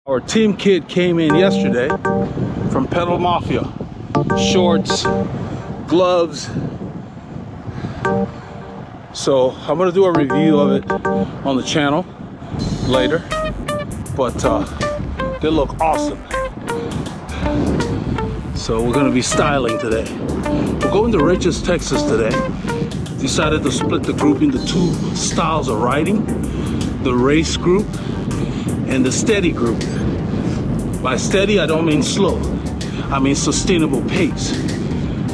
Our team kit came in yesterday from Pedal Mafia. Shorts, gloves. So I'm gonna do a review of it on the channel later. But they look awesome. So we're gonna be styling today. We're going to Riches, Texas today. Decided to split the group into two styles of riding. The race group and the steady group. By steady, I don't mean slow. I mean sustainable pace.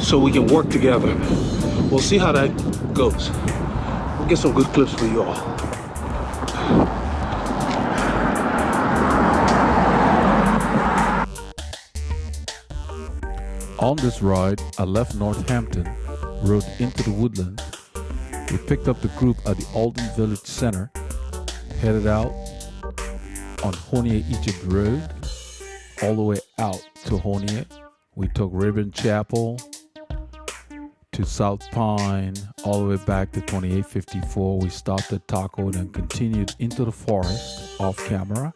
So we can work together. We'll see how that goes. We'll get some good clips for you all. On this ride, I left Northampton, rode into the woodlands. We picked up the group at the Alden Village Center, headed out on Honea-Egypt Road, all the way out to Honea. We took Rabon Chapel to South Pine, all the way back to 2854. We stopped at Taco and then continued into the forest off camera.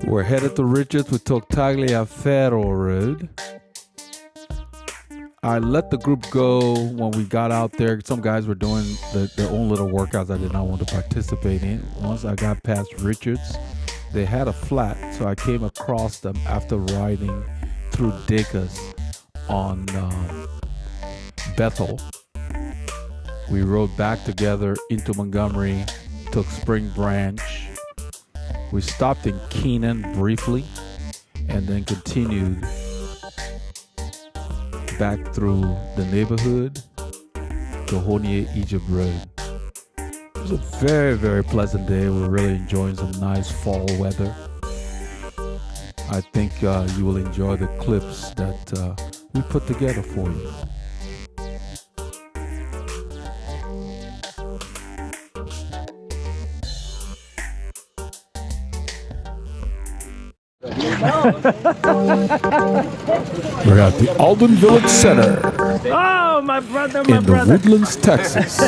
We're headed to Richards. We took Tagliaferro Road. I let the group go when we got out there. Some guys were doing their own little workouts I did not want to participate in. Once I got past Richards, they had a flat, so I came across them after riding through Dacus on Bethel. We rode back together into Montgomery, took Spring Branch. We stopped in Keenan briefly and then continued back through the neighborhood to Honea-Egypt Road. It was a very, very pleasant day. We're really enjoying some nice fall weather. I think you will enjoy the clips that we put together for you. We're at the Alden Village Center. Oh, my brother, in the Woodlands, Texas.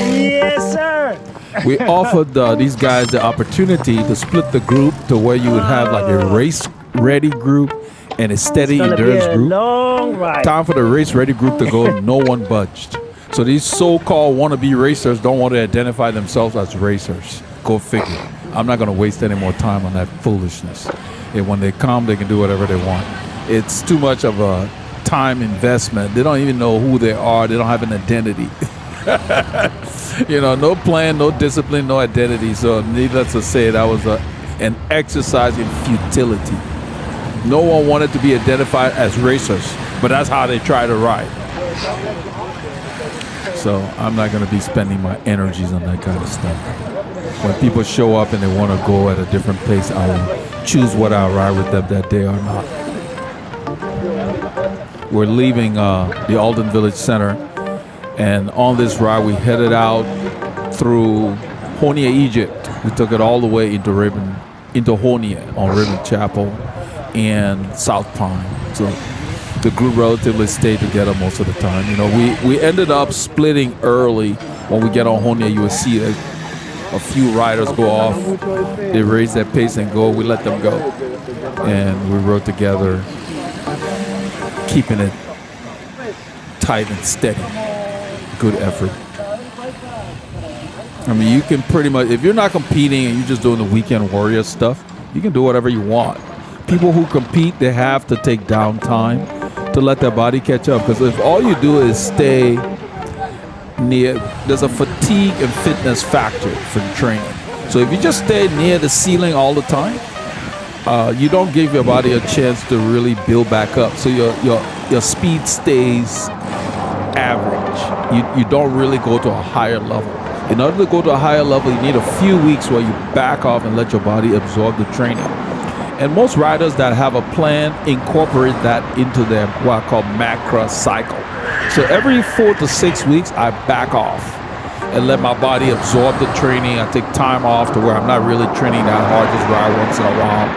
Yes, sir. We offered these guys the opportunity to split the group to where you would have like a race-ready group and a steady endurance group. Long ride. Time for the race-ready group to go. No one budged. So these so-called wannabe racers don't want to identify themselves as racers. Go figure. I'm not going to waste any more time on that foolishness. And when they come, they can do whatever they want. It's too much of a time investment. They don't even know who they are. They don't have an identity. You know, no plan, no discipline, no identity. So needless to say, that was an exercise in futility. No one wanted to be identified as racers, but that's how they try to ride. So I'm not going to be spending my energies on that kind of stuff. When people show up and they want to go at a different pace, I'll choose whether I'll ride with them that day or not. We're leaving the Alden Village Center, and on this ride we headed out through Honea-Egypt. We took it all the way into Honea on Rabon Chapel and South Pine. So the group relatively stayed together most of the time. You know, we ended up splitting early. When we get on Honea, you will see that a few riders go off, they raise their pace and go, we let them go. And we rode together, keeping it tight and steady. Good effort. I mean, you can pretty much, if you're not competing and you're just doing the weekend warrior stuff, you can do whatever you want. People who compete, they have to take downtime to let their body catch up. Because if all you do is stay near, there's a fatigue and fitness factor for training. So if you just stay near the ceiling all the time, you don't give your body a chance to really build back up. So your speed stays average. You don't really go to a higher level. In order to go to a higher level, you need a few weeks where you back off and let your body absorb the training. And most riders that have a plan incorporate that into their what I call macro cycle. So every 4 to 6 weeks, I back off and let my body absorb the training. I take time off to where I'm not really training that hard, just ride once in a while.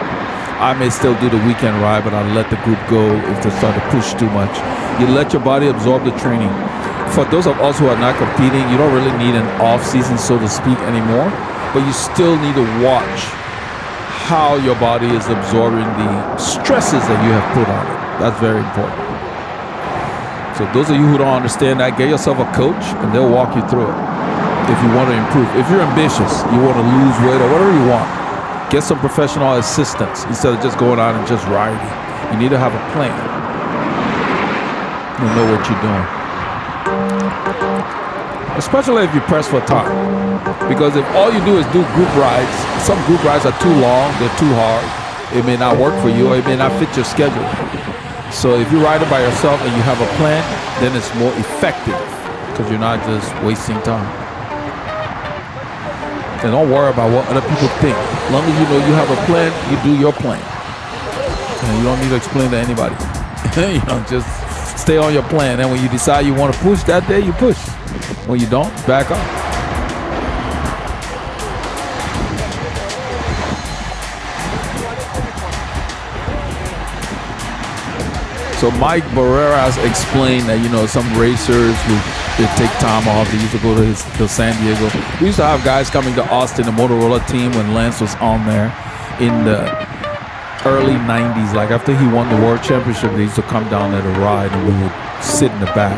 I may still do the weekend ride, but I let the group go if they start to push too much. You let your body absorb the training. For those of us who are not competing, you don't really need an off season, so to speak, anymore. but you still need to watch how your body is absorbing the stresses that you have put on it. That's very important. So those of you who don't understand that, get yourself a coach and they'll walk you through it. If you want to improve, if you're ambitious, you want to lose weight or whatever you want, get some professional assistance instead of just going out and just riding. You need to have a plan. You know what you're doing. Especially if you press for time. Because if all you do is do group rides, some group rides are too long, they're too hard. It may not work for you or it may not fit your schedule. So if you're riding by yourself and you have a plan, then it's more effective because you're not just wasting time. And don't worry about what other people think. As long as you know you have a plan, you do your plan. And you don't need to explain to anybody. Just stay on your plan. And when you decide you want to push that day, you push. When you don't, back up. So Mike Barreras explained that, some racers who they take time off. They used to go to San Diego. We used to have guys coming to Austin, the Motorola team, when Lance was on there in the early 90s. Like after he won the World Championship, they used to come down there to ride, and we would sit in the back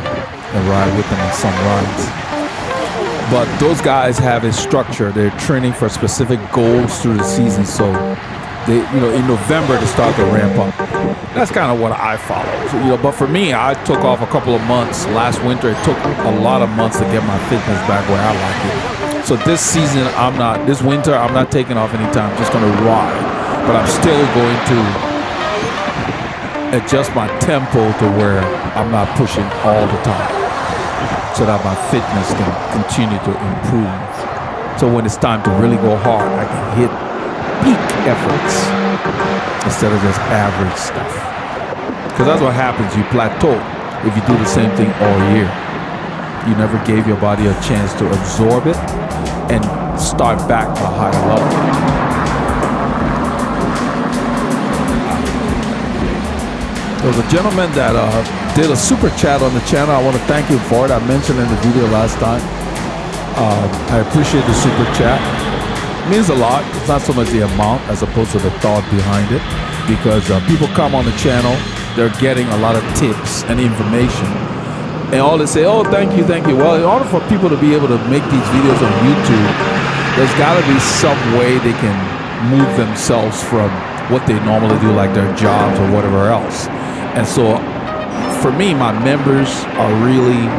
and ride with them on some rides. But those guys have a structure. They're training for specific goals through the season. So they, in November they start to ramp up. That's kind of what I follow. So, but for me, I took off a couple of months last winter. It took a lot of months to get my fitness back where I like it. So this season, this winter, I'm not taking off anytime. I'm just going to ride. But I'm still going to adjust my tempo to where I'm not pushing all the time, so that my fitness can continue to improve. So when it's time to really go hard, I can hit peak efforts instead of just average stuff. Because that's what happens. You plateau if you do the same thing all year. You never gave your body a chance to absorb it and start back to a higher level. There was a gentleman that did a super chat on the channel. I want to thank you for it. I mentioned in the video last time. I appreciate the super chat. It means a lot. It's not so much the amount as opposed to the thought behind it, because people come on the channel, they're getting a lot of tips and information, and all they say, oh, thank you. Well, in order for people to be able to make these videos on YouTube, there's got to be some way they can move themselves from what they normally do, like their jobs or whatever else. And so for me, my members are really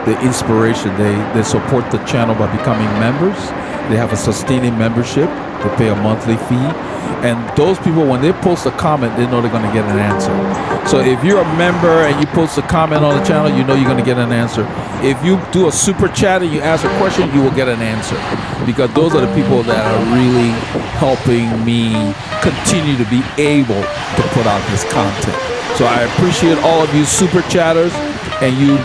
the inspiration. They support the channel by becoming members. They have a sustaining membership. They pay a monthly fee. And those people, when they post a comment, they know they're going to get an answer. So if you're a member and you post a comment on the channel, you know you're going to get an answer. If you do a super chat and you ask a question, you will get an answer. Because those are the people that are really helping me continue to be able to put out this content. So I appreciate all of you super chatters and you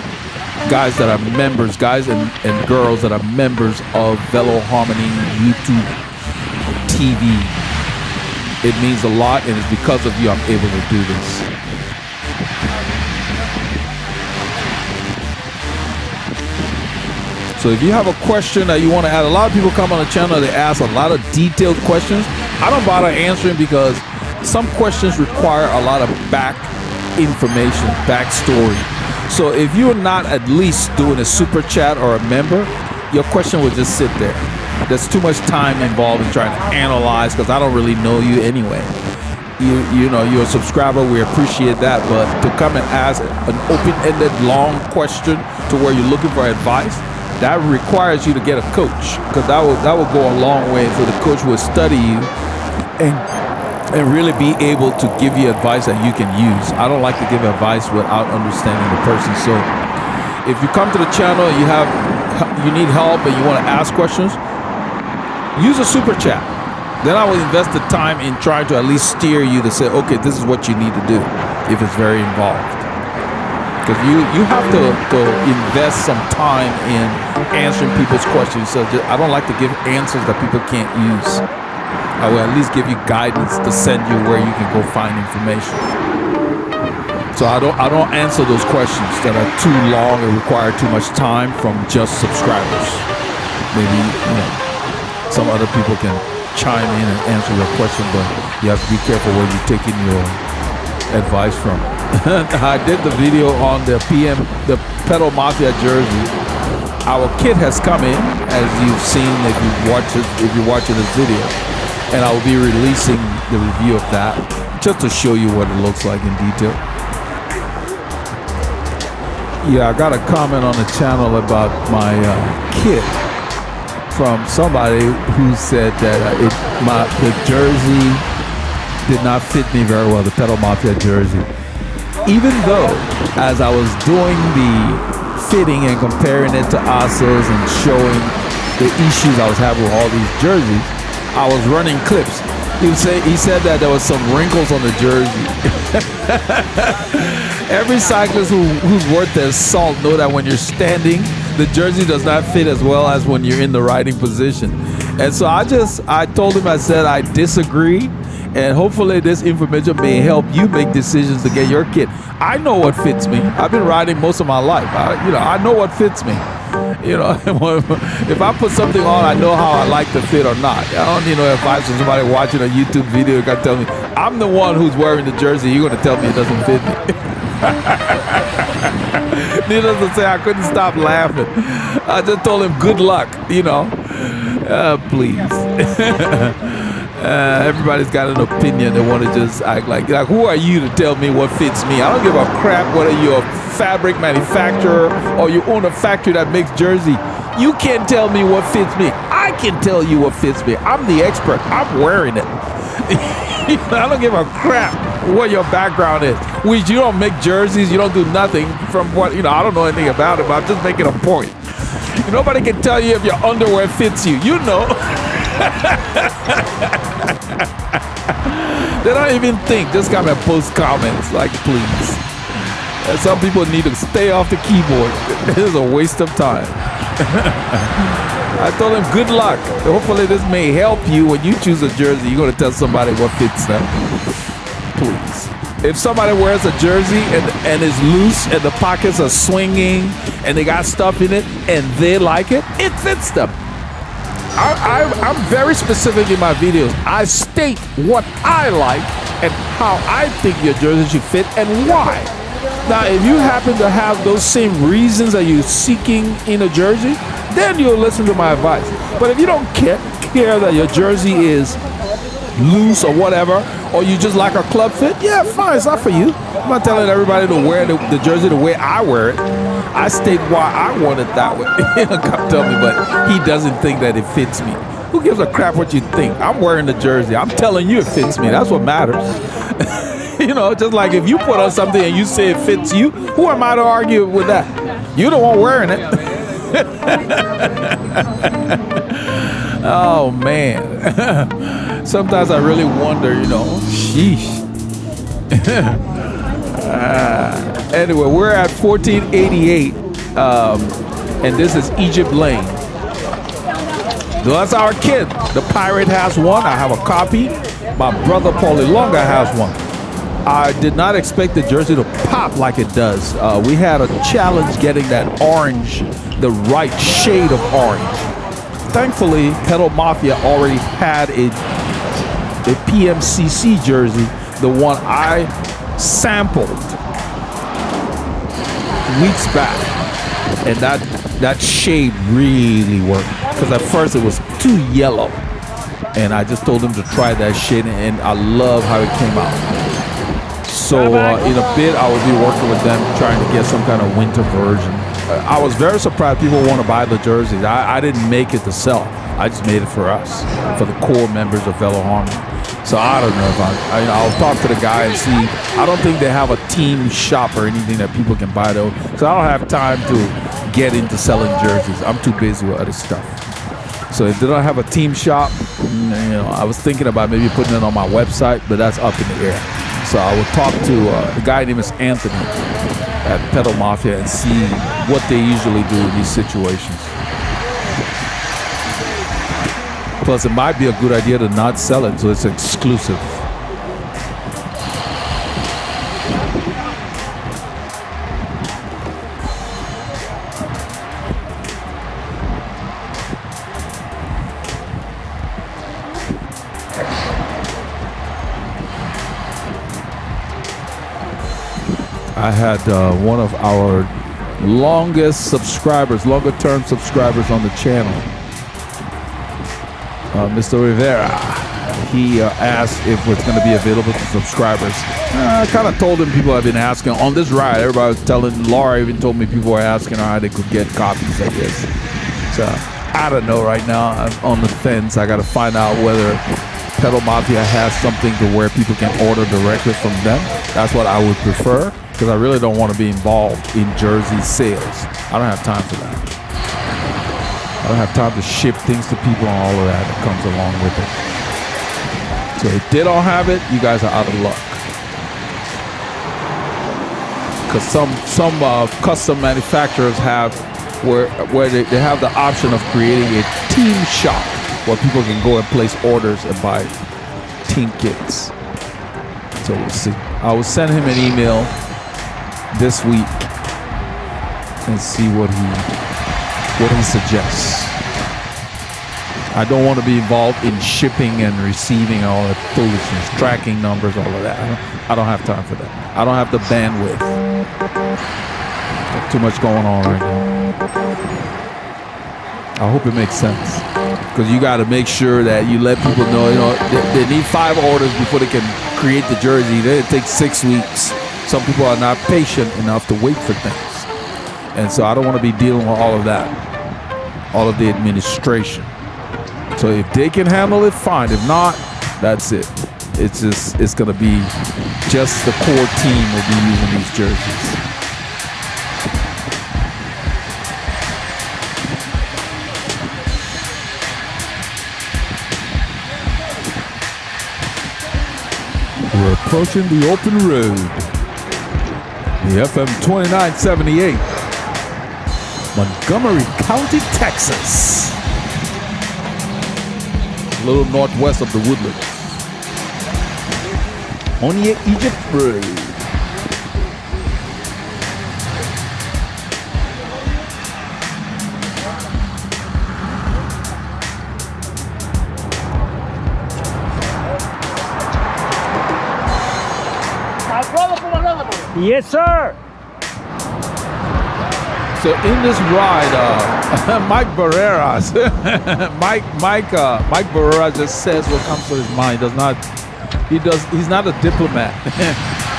guys that are members, guys and girls that are members of Veloharmony YouTube TV. It means a lot, and it's because of you I'm able to do this. So if you have a question that you want to add, a lot of people come on the channel, they ask a lot of detailed questions. I don't bother answering because some questions require a lot of back information, backstory. So if you're not at least doing a super chat or a member, your question will just sit there. There's too much time involved in trying to analyze because I don't really know you anyway. You know, you're a subscriber, we appreciate that, but to come and ask an open-ended long question to where you're looking for advice, that requires you to get a coach, because that will go a long way. So the coach will study you and really be able to give you advice that you can use. I don't like to give advice without understanding the person. So if you come to the channel and you need help and you want to ask questions, use a super chat. Then I will invest the time in trying to at least steer you to say, okay, this is what you need to do if it's very involved. Because you have to invest some time in answering people's questions. So I don't like to give answers that people can't use. I will at least give you guidance to send you where you can go find information. So I don't answer those questions that are too long and require too much time from just subscribers. Maybe, some other people can chime in and answer your question, but you have to be careful where you're taking your advice from. I did the video on the Pedal Mafia jersey. Our kit has come in, as you've seen if you're watching this video, and I will be releasing the review of that just to show you what it looks like in detail. Yeah, I got a comment on the channel about my kit from somebody who said that the jersey did not fit me very well, the Pedal Mafia jersey. Even though, as I was doing the fitting and comparing it to Asa's and showing the issues I was having with all these jerseys, I was running clips. He said that there was some wrinkles on the jersey. Every cyclist who's worth their salt know that when you're standing, the jersey does not fit as well as when you're in the riding position. And so I told him, I said, I disagree. And hopefully this information may help you make decisions to get your kit. I know what fits me. I've been riding most of my life. I know what fits me. If I put something on, I know how I like to fit or not. I don't need no advice from somebody watching a YouTube video who can tell me. I'm the one who's wearing the jersey. You're going to tell me it doesn't fit me. Needless to say, I couldn't stop laughing. I just told him good luck, please. Everybody's got an opinion. They want to just act like, who are you to tell me what fits me? I don't give a crap whether you're a fabric manufacturer or you own a factory that makes jersey. You can't tell me what fits me. I can tell you what fits me. I'm the expert. I'm wearing it. I don't give a crap what your background is. You don't make jerseys. You don't do nothing from what, I don't know anything about it, but I'm just making a point. Nobody can tell you if your underwear fits you. You know. They don't even think. Just come and post comments like, please. And some people need to stay off the keyboard. This is a waste of time. I told him good luck. Hopefully this may help you when you choose a jersey. You're going to tell somebody what fits them. Please. If somebody wears a jersey and is loose and the pockets are swinging and they got stuff in it and they like it, it fits them. I'm very specific in my videos. I state what I like and how I think your jersey should fit and why. Now, if you happen to have those same reasons that you're seeking in a jersey, then you'll listen to my advice. But if you don't care that your jersey is loose or whatever, or you just like a club fit, yeah, fine, it's not for you. I'm not telling everybody to wear the jersey the way I wear it. I state why I want it that way. Come tell me, but he doesn't think that it fits me. Who gives a crap what you think? I'm wearing the jersey. I'm telling you it fits me. That's what matters. Just like if you put on something and you say it fits you, who am I to argue with that? You're the one wearing it. Oh, man. Sometimes I really wonder, sheesh. Anyway, we're at 1488, and this is Egypt Lane. So that's our kid. The Pirate has one. I have a copy. My brother Paulie Longa has one. I did not expect the jersey to pop like it does. We had a challenge getting that orange, the right shade of orange. Thankfully, Pedal Mafia already had a PMCC jersey, the one I sampled weeks back, and that shade really worked, because at first it was too yellow, and I just told him to try that shade, and I love how it came out. So in a bit I will be working with them trying to get some kind of winter version. I was very surprised people want to buy the jerseys. I didn't make it to sell. I just made it for us, for the core members of Veloharmony. So I don't know if I'll talk to the guy and see. I don't think they have a team shop or anything that people can buy though. So I don't have time to get into selling jerseys. I'm too busy with other stuff. So if they don't have a team shop, I was thinking about maybe putting it on my website, but that's up in the air. So I will talk to a guy named Anthony at Pedal Mafia and see what they usually do in these situations. Plus, it might be a good idea to not sell it, so it's exclusive. I had one of our longer term subscribers on the channel, Mr. Rivera. He asked if it's going to be available to subscribers. I kind of told him people have been asking on this ride. Everybody was telling, Laura even told me people were asking how they could get copies, I guess. So I don't know right now. I'm on the fence. I got to find out whether Pedal Mafia has something to where people can order directly from them. That's what I would prefer, because I really don't want to be involved in jersey sales. I don't have time for that. I don't have time to ship things to people and all of that comes along with it. So if they don't have it, you guys are out of luck. Because some custom manufacturers have where they have the option of creating a team shop where people can go and place orders and buy team kits. So we'll see. I will send him an email this week and see what he suggests. I don't want to be involved in shipping and receiving all that foolishness, tracking numbers, all of that. I don't have time for that. I don't have the bandwidth. Got too much going on right now. I hope it makes sense, because you got to make sure that you let people know, they need 5 orders before they can create the jersey. Then it takes 6 weeks. Some people are not patient enough to wait for things. And so I don't want to be dealing with all of that, all of the administration. So if they can handle it, fine. If not, that's it. It's going to be just the core team will be using these jerseys. We're approaching the open road. The FM 2978, Montgomery County, Texas. A little northwest of the Woodlands. Honea-Egypt Road. Yes, sir. So in this ride, Mike Barrera, Mike Barrera just says what comes to his mind. He's not a diplomat.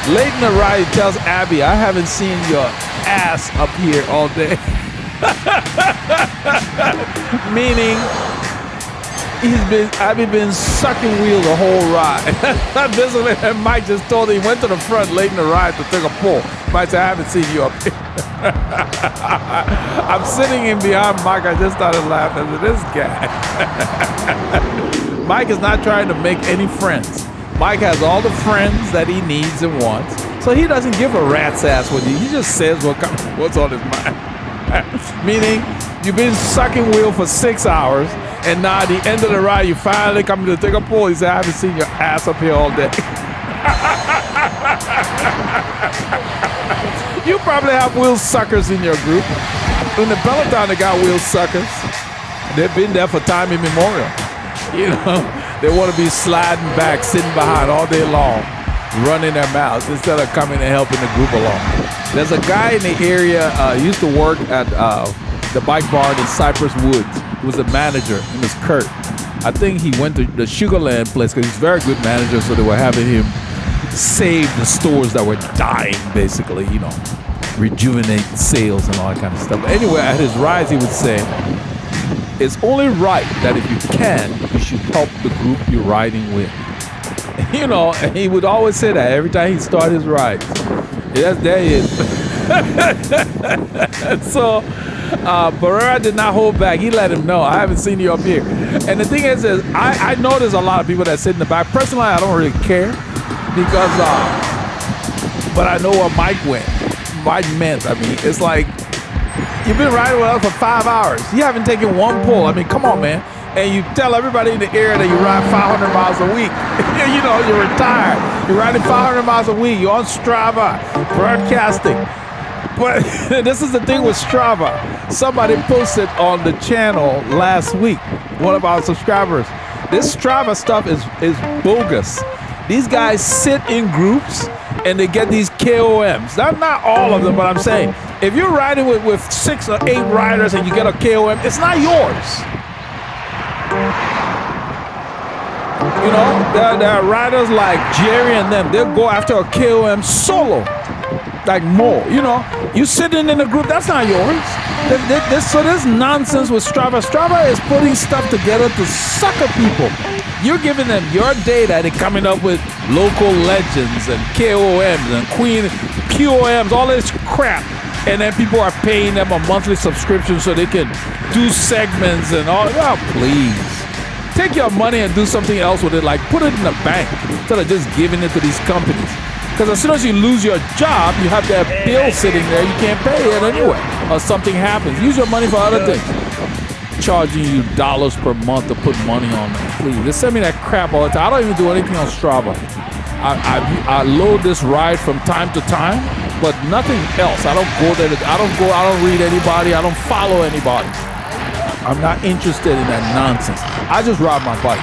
Late in the ride, he tells Abby, I haven't seen your ass up here all day. Meaning, Abby been sucking wheel the whole ride. Basically, and Mike just told him he went to the front late in the ride to take a pull. Mike said, I haven't seen you up here. I'm sitting in behind Mike. I just started laughing at this guy. Mike is not trying to make any friends. Mike has all the friends that he needs and wants. So he doesn't give a rat's ass with you. He just says what's on his mind. Meaning, you've been sucking wheel for 6 hours, and now at the end of the ride, you finally come to take a pull. He said, I haven't seen your ass up here all day. You probably have wheel suckers in your group. In the Peloton, they got wheel suckers. They've been there for time immemorial. They want to be sliding back, sitting behind all day long, running their mouths instead of coming and helping the group along. There's a guy in the area, used to work at the bike barn in Cypress Woods. He was a manager. His name was Kurt. I think he went to the Sugarland place because he's a very good manager, so they were having him save the stores that were dying, basically, rejuvenate sales and all that kind of stuff. But anyway, at his rides, he would say, it's only right that if you can, you should help the group you're riding with. And he would always say that every time he started his ride. Yes, there he is. So Barrera did not hold back. He let him know, I haven't seen you up here. And the thing is I know there's a lot of people that sit in the back. Personally, I don't really care because, but I know what Mike meant. I mean, it's like, you've been riding with us for 5 hours. You haven't taken one pull. I mean, come on, man. And you tell everybody in the area that you ride 500 miles a week. You're retired. You're riding 500 miles a week. You're on Strava, broadcasting. But this is the thing with Strava. Somebody posted on the channel last week, one of our subscribers. This Strava stuff is bogus. These guys sit in groups and they get these KOMs. Not all of them, but I'm saying if you're riding with 6 or 8 riders and you get a KOM, it's not yours. You know, there are riders like Jerry and them. They'll go after a KOM solo, like more. You know, you sitting in a group, that's not yours. So this nonsense with Strava. Strava is putting stuff together to sucker people. You're giving them your data and coming up with local legends and KOMs and QOMs, all this crap. And then people are paying them a monthly subscription so they can do segments and all. Oh, please. Take your money and do something else with it, like put it in the bank instead of just giving it to these companies. Because as soon as you lose your job, you have that bill sitting there, you can't pay it anyway, or something happens. Use your money for other things. Charging you dollars per month to put money on them. Please, just send me that crap all the time. I don't even do anything on Strava. I load this ride from time to time, but nothing else. I don't go there. I don't read anybody. I don't follow anybody. I'm not interested in that nonsense. I just ride my bike.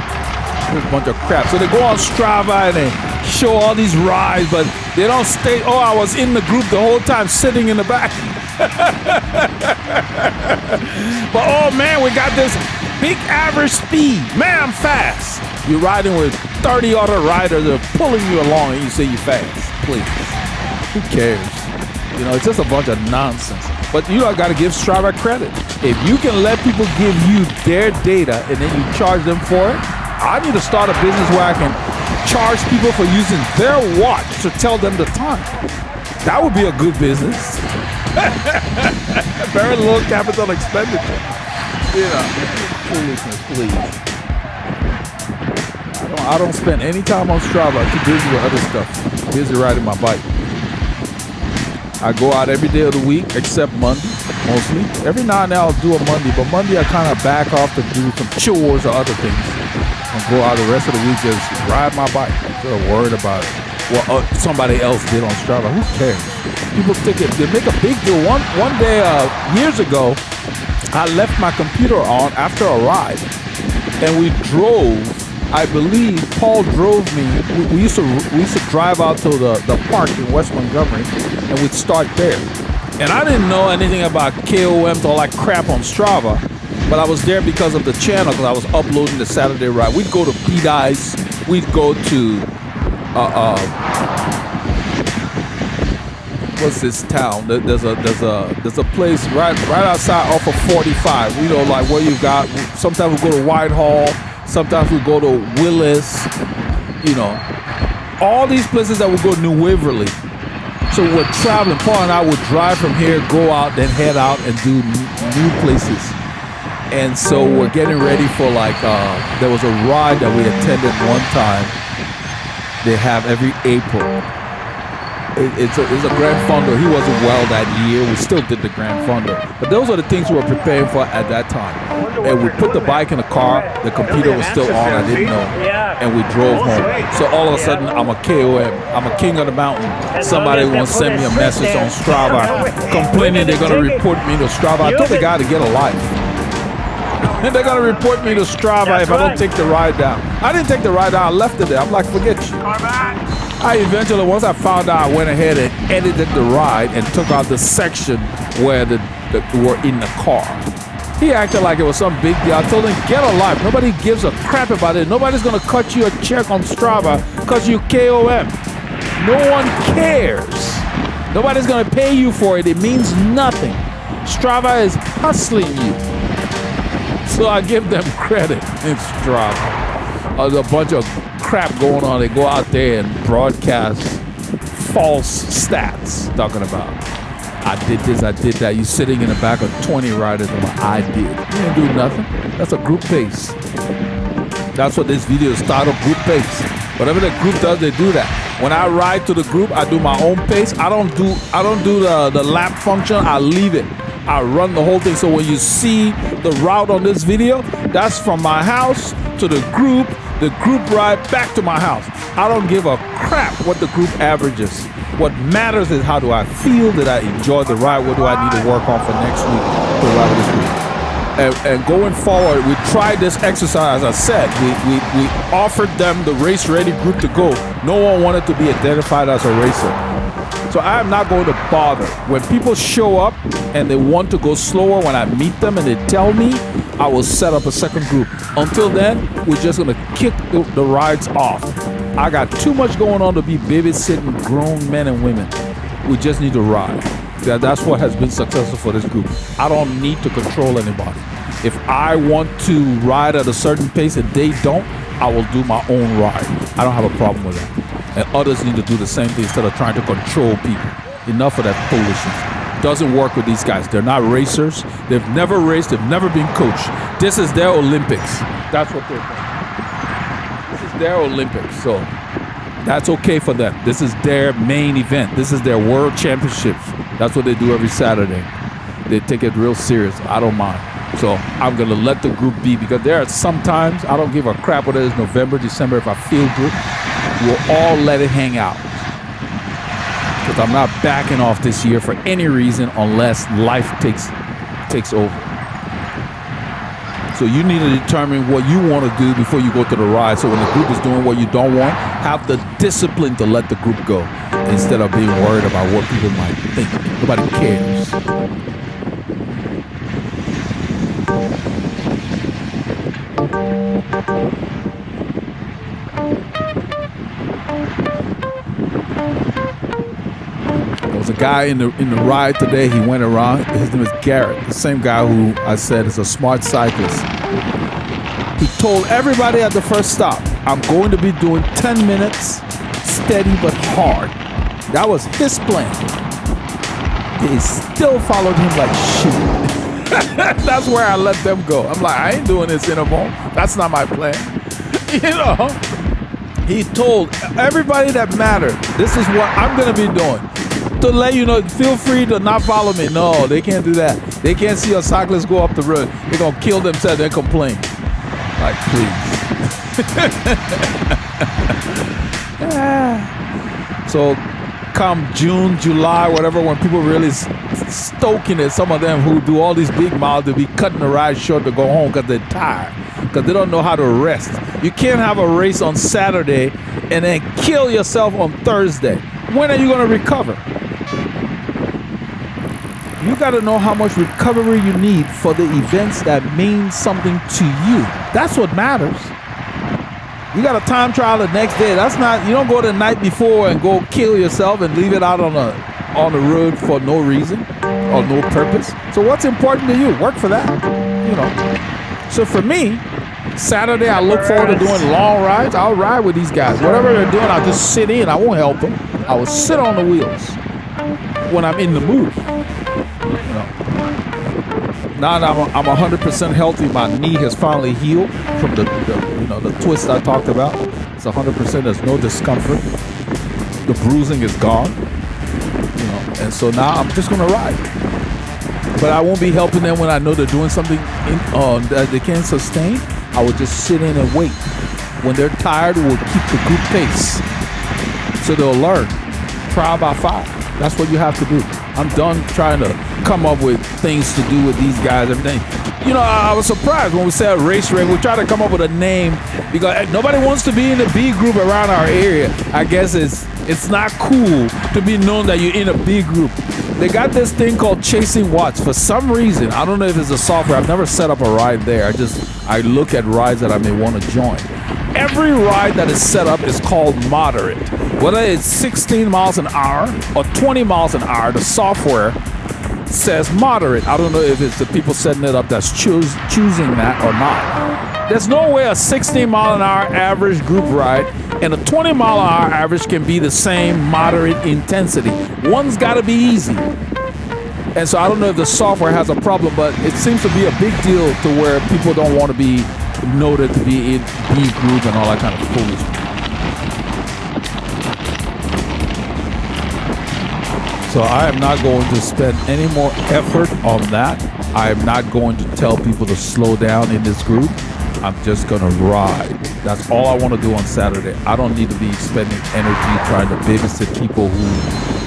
It's a bunch of crap. So they go on Strava and they show all these rides, but they don't stay. Oh, I was in the group the whole time sitting in the back. But oh man, we got this big average speed. Man, I'm fast. You're riding with 30 other riders that are pulling you along and you say you're fast. Please. Who cares? You know, it's just a bunch of nonsense. But you know, I got to give Strava credit. If you can let people give you their data and then you charge them for it, I need to start a business where I can charge people for using their watch to tell them the time. That would be a good business. Very low capital expenditure. Yeah, foolishness, please. I don't spend any time on Strava. I'm too busy with other stuff. Busy riding my bike. I go out every day of the week except Monday, mostly. Every now and then I'll do a Monday, but Monday I kind of back off to do some chores or other things. And go out the rest of the week just ride my bike. I'm sort of worried about it. What somebody else did on Strava. Who cares? People think they make a big deal. One day, years ago, I left my computer on after a ride, and we drove. I believe Paul drove me. We used to drive out to the park in West Montgomery, and we'd start there. And I didn't know anything about KOMs, all that crap on Strava, but I was there because of the channel, because I was uploading the Saturday ride. We'd go to P-Dice. We'd go to what's this town? There's a place right outside off of 45. You know, like where you got. Sometimes we go to Whitehall. Sometimes we go to Willis. You know, all these places that we go to New Waverly. So we're traveling. Paul and I would drive from here, go out, then head out and do new places. And so we're getting ready for like there was a ride that we attended one time. They have every April. It's a Grand Fondo. He wasn't well that year. We still did the Grand Fondo. But those are the things we were preparing for at that time. And we put the bike in the car. The computer was still on. I didn't know. And we drove home. So all of a sudden, I'm a KOM. I'm a king of the mountain. Somebody wants to send me a message on Strava complaining they're going to report me to Strava. I told the guy to get a life. And they're going to report me to Strava if I don't take the ride down. I didn't take the ride down. I left it there. I'm like, forget you. I eventually, once I found out, I went ahead and edited the ride and took out the section where were in the car. He acted like it was some big deal. I told him, get a life. Nobody gives a crap about it. Nobody's going to cut you a check on Strava because you KOM. No one cares. Nobody's going to pay you for it. It means nothing. Strava is hustling you. So I give them credit in Strava. There's a bunch of crap going on. They go out there and broadcast false stats talking about I did this, I did that. You sitting in the back of 20 riders and like, I did. You didn't do nothing. That's a group pace. That's what this video is titled, group pace. Whatever the group does, they do that. When I ride to the group, I do my own pace. I don't do the lap function. I leave it. I run the whole thing. So when you see the route on this video, that's from my house to the group ride back to my house. I don't give a crap what the group averages. What matters is how do I feel? Did I enjoy the ride? What do I need to work on for next week to ride with this group? And going forward, we tried this exercise. As I said, we offered them the race-ready group to go. No one wanted to be identified as a racer. So I am not going to bother. When people show up and they want to go slower, when I meet them and they tell me, I will set up a second group. Until then, we're just going to kick the rides off. I got too much going on to be babysitting grown men and women. We just need to ride. That's what has been successful for this group. I don't need to control anybody. If I want to ride at a certain pace and they don't, I will do my own ride. I don't have a problem with that. And others need to do the same thing instead of trying to control people. Enough of that foolishness. Doesn't work with these guys. They're not racers. They've never raced. They've never been coached. This is their Olympics. That's what they're doing. This is their Olympics. So that's okay for them. This is their main event. This is their world championships. That's what they do every Saturday. They take it real serious. I don't mind. So I'm going to let the group be, because there are sometimes I don't give a crap whether it's November, December. If I feel good, we'll all let it hang out. Because I'm not backing off this year for any reason unless life takes over. So you need to determine what you want to do before you go to the ride. So when the group is doing what you don't want, have the discipline to let the group go instead of being worried about what people might think. Nobody cares. There was a guy in the ride today. He went around. His name is Garrett, the same guy who I said is a smart cyclist. He told everybody at the first stop, I'm going to be doing 10 minutes, steady but hard. That was his plan. They still followed him like shit. That's where I let them go. I'm like, I ain't doing this interval. That's not my plan. You know, he told everybody that mattered, this is what I'm going to be doing. To let you know, feel free to not follow me. No, they can't do that. They can't see a cyclist go up the road. They're going to kill themselves and complain. Like, please. So come June, July, whatever, when people really stoking it, some of them who do all these big miles, they'll be cutting the ride short to go home because they're tired, because they don't know how to rest. You can't have a race on Saturday and then kill yourself on Thursday. When are you going to recover? You got to know how much recovery you need for the events that mean something to you. That's what matters. You got a time trial the next day. That's not, you don't go the night before and go kill yourself and leave it out on the road for no reason or no purpose. So what's important to you? Work for that. You know. So for me, Saturday I look forward to doing long rides. I'll ride with these guys. Whatever they're doing, I'll just sit in. I won't help them. I will sit on the wheels when I'm in the mood. You know. Now that I'm 100% healthy, my knee has finally healed from the twist I talked about. It's 100%. There's no discomfort. The bruising is gone. You know, and so now I'm just gonna ride. But I won't be helping them when I know they're doing something that they can't sustain. I will just sit in and wait. When they're tired, we'll keep the group pace. So they'll learn. Trial by fire. That's what you have to do. I'm done trying to come up with things to do with these guys, everything. You know, I was surprised when we said race rate. We tried to come up with a name because nobody wants to be in the B group around our area. I guess it's not cool to be known that you're in a B group. They got this thing called Chasing Watts. For some reason, I don't know if it's a software. I've never set up a ride there. I look at rides that I may want to join. Every ride that is set up is called moderate. Whether it's 16 miles an hour or 20 miles an hour, the software says moderate. I don't know if it's the people setting it up that's choosing that or not. There's no way a 16 mile an hour average group ride and a 20 mile an hour average can be the same moderate intensity. One's got to be easy. And so I don't know if the software has a problem, but it seems to be a big deal to where people don't want to be noted to be in B group and all that kind of foolishness. So I am not going to spend any more effort on that. I am not going to tell people to slow down in this group. I'm just going to ride. That's all I want to do on Saturday. I don't need to be spending energy trying to babysit people who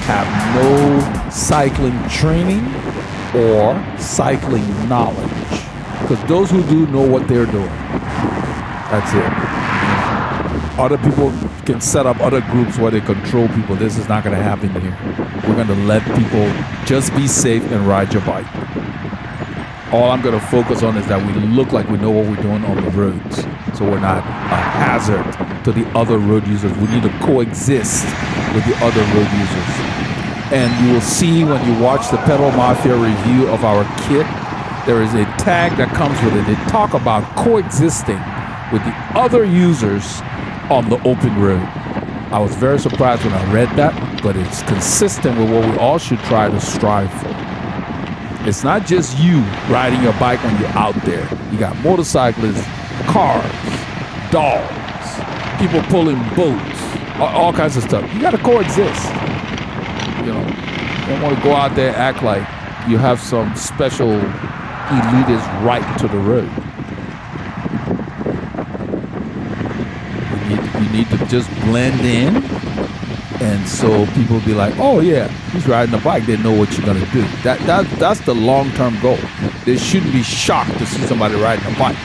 have no cycling training or cycling knowledge. Because those who do know what they're doing. That's it. Other people can set up other groups where they control people. This is not going to happen here. We're going to let people just be safe and ride your bike. All I'm going to focus on is that we look like we know what we're doing on the roads, so we're not a hazard to the other road users. We need to coexist with the other road users. And you will see when you watch the Pedal Mafia review of our kit, there is a tag that comes with it. They talk about coexisting with the other users on the open road. I was very surprised when I read that, but it's consistent with what we all should try to strive for. It's not just you riding your bike when you're out there. You got motorcyclists, cars, dogs, people pulling boats, all kinds of stuff. You got to coexist. You know, you don't want to go out there and act like you have some special elitist right to the road. You need to just blend in. And so people be like, oh yeah, he's riding a bike. They know what you're gonna do. That's the long-term goal. They shouldn't be shocked to see somebody riding a bike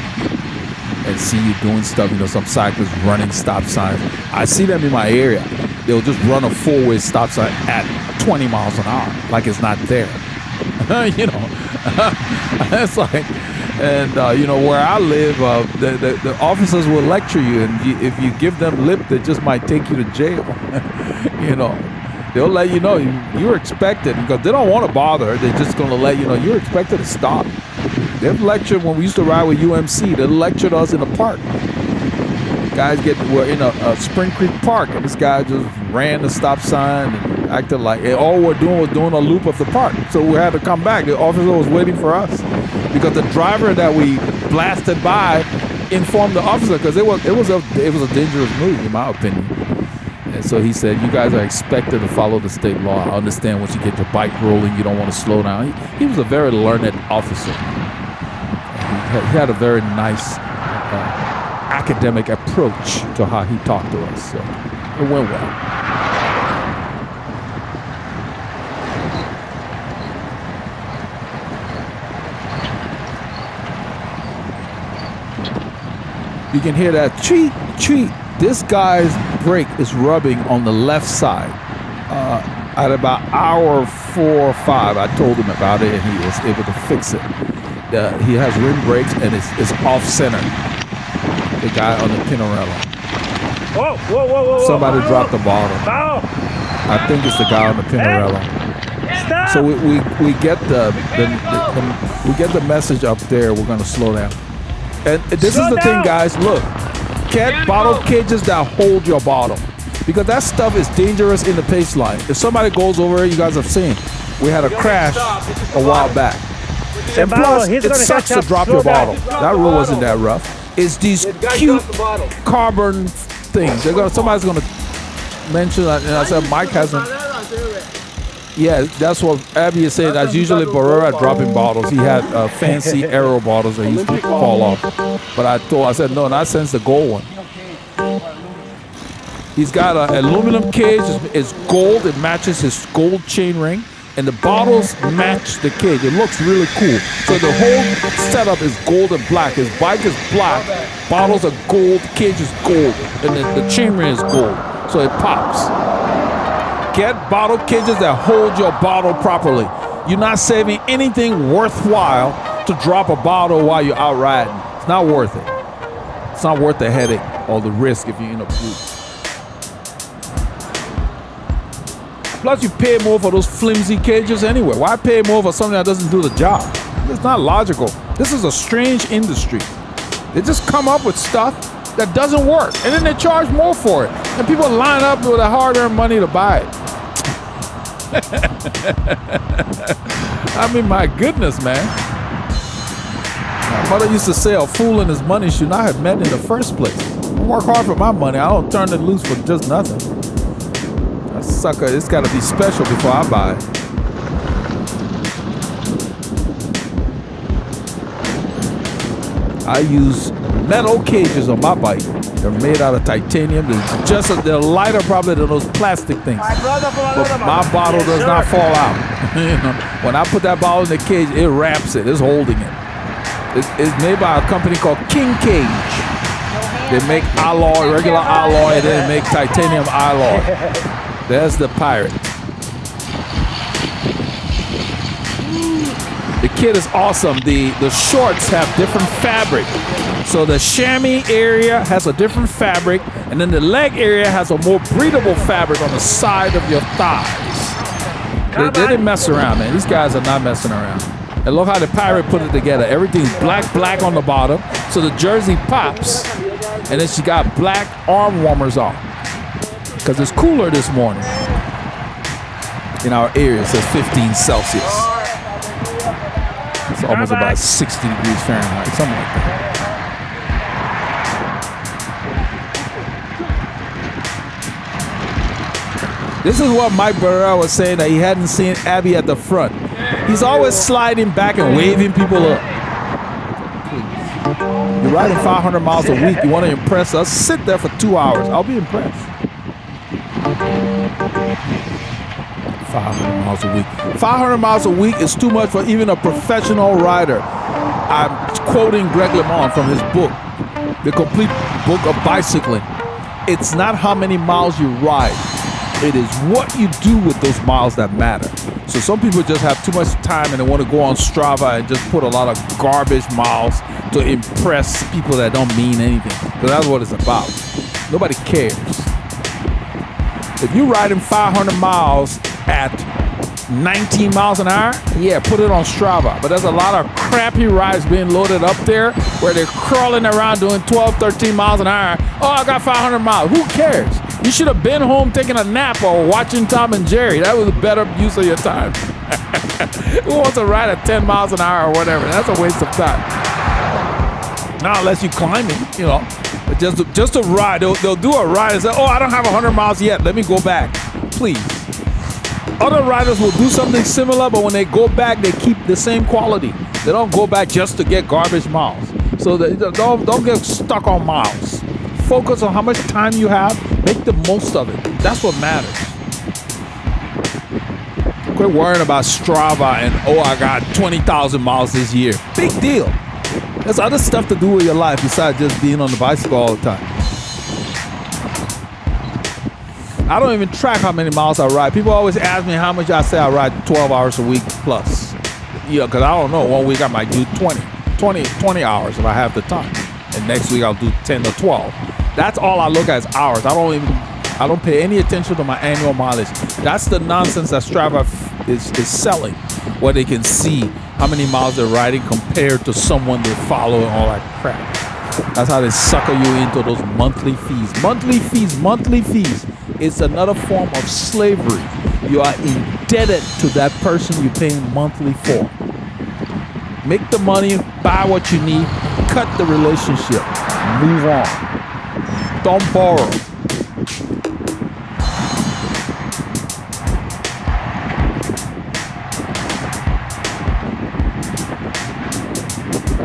and see you doing stuff. You know, some cyclists running stop signs. I see them in my area. They'll just run a four-way stop sign at 20 miles an hour, like it's not there. You know, it's like, and you know, where I live, the officers will lecture you, and if you give them lip, they just might take you to jail. You know, they'll let you know you're expected, because they don't want to bother. They're just going to let you know you're expected to stop. They've lectured when we used to ride with UMC. They lectured us in the park. Guys were in a Spring Creek Park, and this guy just ran the stop sign and acted like all we're doing was doing a loop of the park. So we had to come back. The officer was waiting for us because the driver that we blasted by informed the officer, because it was a dangerous move, in my opinion. And so he said, you guys are expected to follow the state law. I understand once you get your bike rolling, you don't want to slow down. He was a very learned officer. He had a very nice academic approach to how he talked to us. So it went well. You can hear that cheat, cheat. This guy's brake is rubbing on the left side. At about hour 4 or 5, I told him about it, and he was able to fix it. He has rim brakes, and it's off center. The guy on the Pinarello. Whoa. Somebody dropped the bottle. I think it's the guy on the Pinarello. Stop. So we get we get the message up there. We're going to slow down. And this is the thing, guys. Look, get bottle cages that hold your bottle, because that stuff is dangerous in the pace line. If somebody goes over it, you guys have seen. We had a crash a while back. And plus, it sucks to drop your bottle. That road wasn't that rough. It's these cute carbon things. Somebody's gonna mention that, and I said Mike hasn't. Yeah, that's what Abby is saying. That's usually Barrera dropping bottles. He had fancy arrow bottles that used to fall off. But I said, no, not since the gold one. He's got an aluminum cage. It's gold. It matches his gold chain ring. And the bottles match the cage. It looks really cool. So the whole setup is gold and black. His bike is black. Bottles are gold. Cage is gold. And the chain ring is gold. So it pops. Get bottle cages that hold your bottle properly. You're not saving anything worthwhile to drop a bottle while you're out riding. It's not worth it. It's not worth the headache or the risk if you end up losing. Plus, you pay more for those flimsy cages anyway. Why pay more for something that doesn't do the job? It's not logical. This is a strange industry. They just come up with stuff that doesn't work, and then they charge more for it. And people line up with their hard-earned money to buy it. I mean, my goodness, man. My mother used to say a fool and his money should not have met in the first place. I work hard for my money. I don't turn it loose for just nothing. That sucker, it's got to be special before I buy it. I use metal cages on my bike. They're made out of titanium. They're lighter probably than those plastic things. But my bottle does not fall out. You know, when I put that bottle in the cage, it wraps it. It's holding it. It's made by a company called King Cage. They make alloy, regular alloy, and then they make titanium alloy. There's the pirate. The kit is awesome. The shorts have different fabric. So the chamois area has a different fabric, and then the leg area has a more breathable fabric on the side of your thighs. They didn't mess around, man. These guys are not messing around. And look how the pirate put it together. Everything's black on the bottom. So the jersey pops. And then she got black arm warmers on. Because it's cooler this morning. In our area, it says 15 Celsius. It's almost about 60 degrees Fahrenheit, something like that. This is what Mike Burrell was saying, that he hadn't seen Abby at the front. He's always sliding back and waving people up. Please. You're riding 500 miles a week. You want to impress us? Sit there for 2 hours. I'll be impressed. 500 miles a week. 500 miles a week is too much for even a professional rider. I'm quoting Greg LeMond from his book, The Complete Book of Bicycling. It's not how many miles you ride. It is what you do with those miles that matter. So some people just have too much time and they want to go on Strava and just put a lot of garbage miles to impress people that don't mean anything. So that's what it's about. Nobody cares. If you're riding 500 miles at 19 miles an hour, yeah, put it on Strava. But there's a lot of crappy rides being loaded up there where they're crawling around doing 12, 13 miles an hour. Oh, I got 500 miles. Who cares? You should have been home taking a nap or watching Tom and Jerry. That was a better use of your time. Who wants to ride at 10 miles an hour or whatever? That's a waste of time. Not unless you're climbing, you know. But just to ride, they'll do a ride and say, oh, I don't have 100 miles yet. Let me go back. Please. Other riders will do something similar, but when they go back, they keep the same quality. They don't go back just to get garbage miles. So don't get stuck on miles. Focus on how much time you have. Make the most of it. That's what matters. Quit worrying about Strava and, oh, I got 20,000 miles this year. Big deal. There's other stuff to do with your life besides just being on the bicycle all the time. I don't even track how many miles I ride. People always ask me how much I say I ride 12 hours a week plus. Yeah, because I don't know. One week I might do 20 hours if I have the time. And next week I'll do 10 to 12. That's all I look at is hours. I don't pay any attention to my annual mileage. That's the nonsense that Strava is selling, where they can see how many miles they're riding compared to someone they follow and all that crap. That's how they sucker you into those monthly fees. Monthly fees. It's another form of slavery. You are indebted to that person you're paying monthly for. Make the money, buy what you need, cut the relationship, move on. Don't borrow.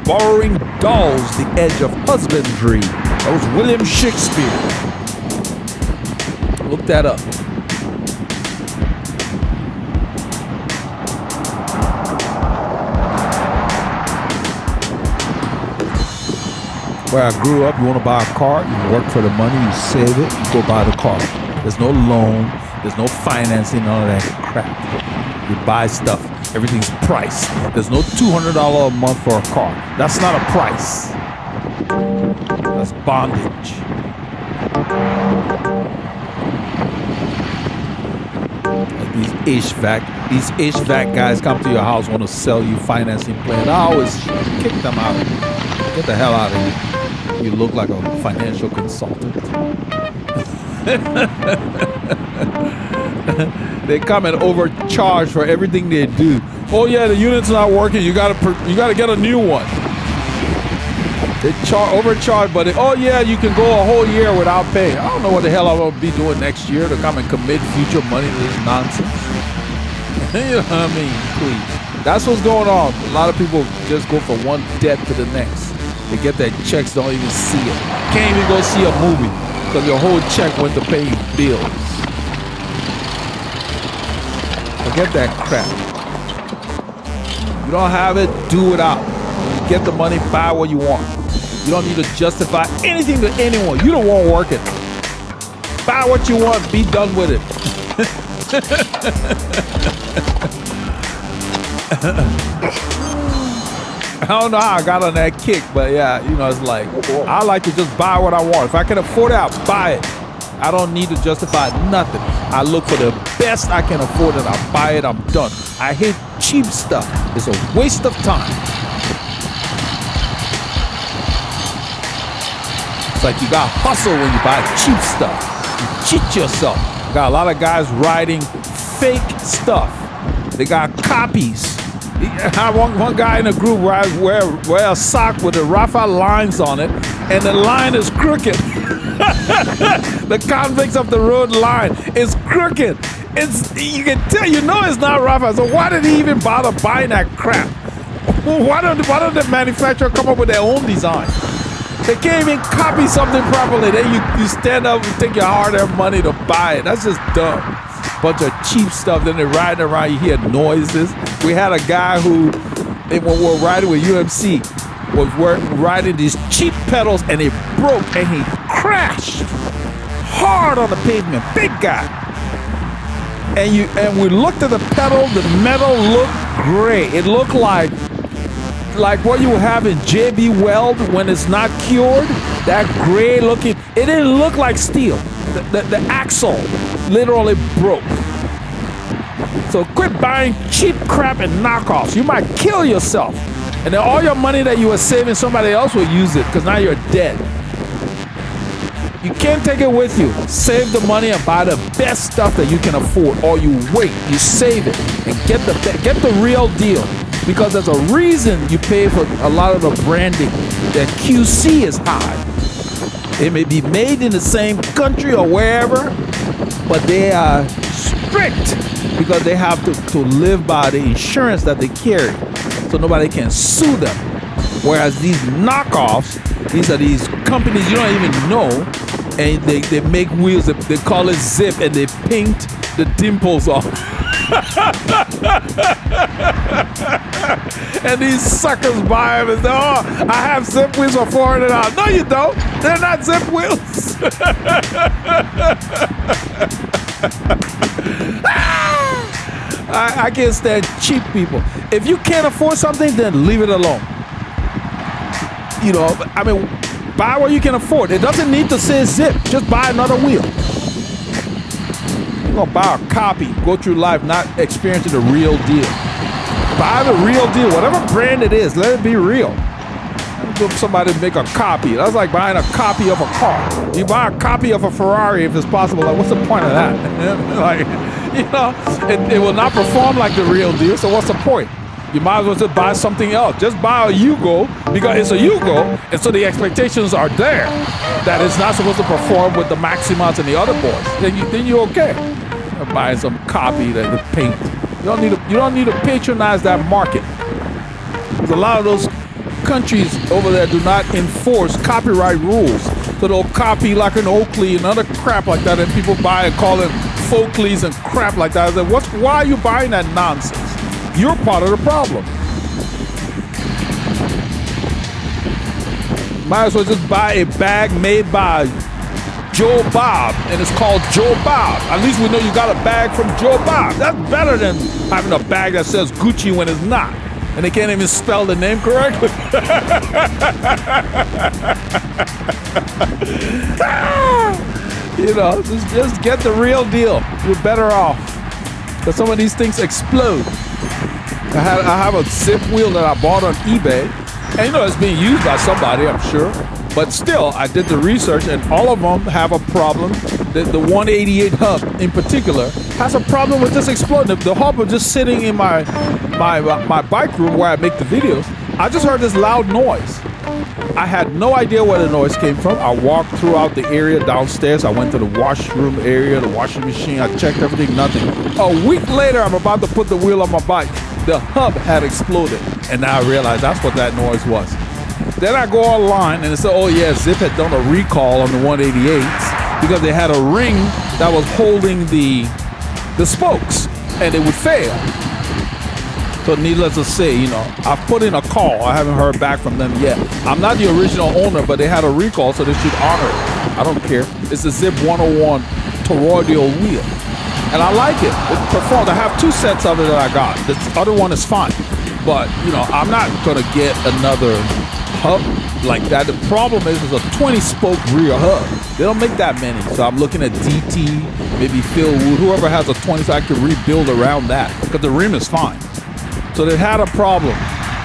Borrowing dulls the edge of husbandry. That was William Shakespeare. Look that up. Where I grew up, you want to buy a car, you work for the money, you save it, you go buy the car. There's no loan, there's no financing, none of that crap. You buy stuff, everything's priced. There's no $200 a month for a car. That's not a price. That's bondage. Like these HVAC guys come to your house, want to sell you financing plan. I always kick them out. Get the hell out of here. You look like a financial consultant. They come and overcharge for everything they do. Oh yeah, the unit's not working. You gotta get a new one. They overcharge, but oh yeah, you can go a whole year without paying. I don't know what the hell I'm gonna be doing next year to come and commit future money to this nonsense. You know what I mean? Please. That's what's going on. A lot of people just go from one debt to the next. They get their checks, don't even see it. Can't even go see a movie because your whole check went to pay bills. Forget that crap. You don't have it, do it out. Get the money, buy what you want. You don't need to justify anything to anyone. You don't want to work it. Buy what you want. Be done with it. I don't know how I got on that kick, but yeah, you know, it's like, I like to just buy what I want. If I can afford it, I'll buy it. I don't need to justify nothing. I look for the best I can afford and I buy it, I'm done. I hate cheap stuff. It's a waste of time. It's like you got to hustle when you buy cheap stuff. You cheat yourself. Got a lot of guys riding fake stuff. They got copies. I want one guy in a group where I wear a sock with the Rafa lines on it, and the line is crooked. The convicts of the road line is crooked. You can tell, you know it's not Rafa. So why did he even bother buying that crap? Why don't the manufacturer come up with their own design? They can't even copy something properly. Then you stand up and take your hard-earned money to buy it. That's just dumb. Bunch of cheap stuff. Then they're riding around. You hear noises. We had a guy who, when we were riding with UMC, was riding these cheap pedals and it broke and he crashed hard on the pavement. Big guy. And we looked at the pedal. The metal looked gray. It looked like what you have in JB Weld when it's not cured. That gray looking. It didn't look like steel. The axle literally broke. So quit buying cheap crap and knockoffs. You might kill yourself. And then all your money that you were saving, somebody else will use it because now you're dead. You can't take it with you. Save the money and buy the best stuff that you can afford. Or you wait, you save it, and get the real deal. Because there's a reason you pay for a lot of the branding. That QC is high. It may be made in the same country or wherever, but they are strict because they have to live by the insurance that they carry, so nobody can sue them. Whereas these knockoffs, these are these companies you don't even know, and they make wheels, they call it Zip, and they paint the dimples off. And these suckers buy them and say, oh, I have Zip wheels for $400. No, you don't. They're not Zip wheels. I can't stand cheap people. If you can't afford something, then leave it alone. You know, I mean, buy what you can afford. It doesn't need to say Zip. Just buy another wheel. You're gonna buy a copy, go through life not experiencing the real deal. Buy the real deal, whatever brand it is, let it be real. Somebody make a copy. That's like buying a copy of a car. You buy a copy of a Ferrari if it's possible. Like, what's the point of that? Like, you know, it will not perform like the real deal. So what's the point? You might as well just buy something else. Just buy a Yugo because it's a Yugo, and so the expectations are there that it's not supposed to perform with the Maximas and the other boys. Then you're okay. You're buying some copy that the paint. You don't need to patronize that market. There's a lot of those countries over there do not enforce copyright rules. So they'll copy like an Oakley and other crap like that, and people buy and call them Folkleys and crap like that. Why are you buying that nonsense? You're part of the problem. Might as well just buy a bag made by Joe Bob, and it's called Joe Bob. At least we know you got a bag from Joe Bob. That's better than having a bag that says Gucci when it's not. And they can't even spell the name correctly. You know, just get the real deal. You're better off. Because some of these things explode. I have a Zip wheel that I bought on eBay. And you know, it's being used by somebody, I'm sure. But still, I did the research, and all of them have a problem. The 188 hub in particular has a problem with just exploding. The hub was just sitting in my bike room where I make the videos. I just heard this loud noise. I had no idea where the noise came from. I walked throughout the area downstairs. I went to the washroom area, the washing machine. I checked everything, nothing. A week later, I'm about to put the wheel on my bike. The hub had exploded. And now I realize that's what that noise was. Then I go online and it said, oh yeah, Zip had done a recall on the 188s because they had a ring that was holding the spokes and it would fail. So needless to say, you know, I've put in a call. I haven't heard back from them yet. I'm not the original owner, but they had a recall, so they should honor it. I don't care. It's a Zip 101 toroidal wheel. And I like it. It performs. I have 2 sets of it that I got. The other one is fine. But, you know, I'm not going to get another hub like that. The problem is it's a 20-spoke rear hub. They don't make that many. So I'm looking at DT, maybe Phil Wood, whoever has a 20, so I can rebuild around that. Because the rim is fine. So they had a problem.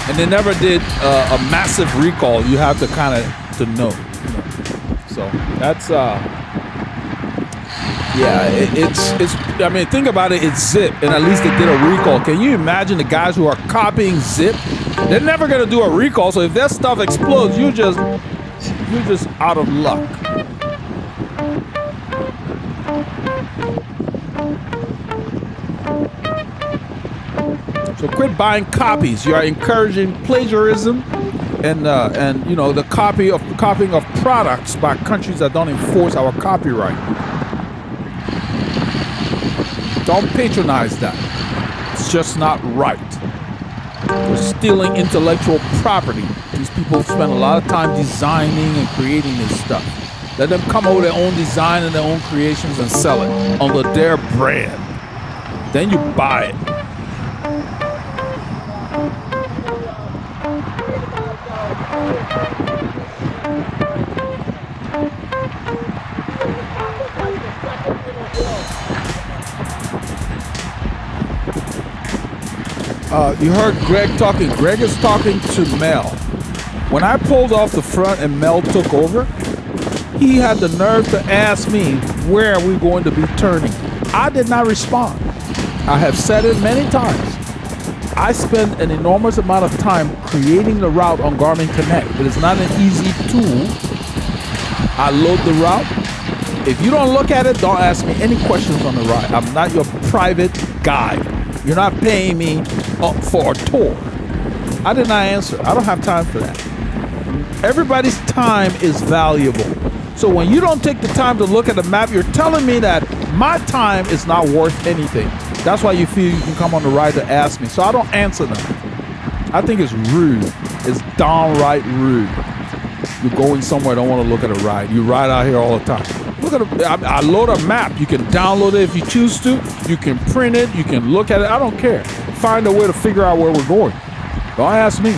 And they never did a massive recall. You have to kind of to know. So that's... Yeah, it's. I mean, think about it. It's Zip, and at least they did a recall. Can you imagine the guys who are copying Zip? They're never gonna do a recall. So if that stuff explodes, you're just out of luck. So quit buying copies. You are encouraging plagiarism, and you know the copying of products by countries that don't enforce our copyright. Don't patronize that. It's just not right. We're stealing intellectual property. These people spend a lot of time designing and creating this stuff. Let them come up with their own design and their own creations and sell it under their brand. Then you buy it. You heard Greg talking. Greg is talking to Mel. When I pulled off the front and Mel took over, he had the nerve to ask me where are we going to be turning. I did not respond. I have said it many times. I spend an enormous amount of time creating the route on Garmin Connect. It is not an easy tool. I load the route. If you don't look at it, don't ask me any questions on the ride. I'm not your private guide. You're not paying me for a tour. I did not answer. I don't have time for that. Everybody's time is valuable. So when you don't take the time to look at the map, you're telling me that my time is not worth anything. That's why you feel you can come on the ride to ask me. So I don't answer them. I think it's rude. It's downright rude. You're going somewhere, don't want to look at a ride. You ride out here all the time. Look at I load a map. You can download it if you choose to. You can print it. You can look at it. I don't care. Find a way to figure out where we're going. Don't ask me.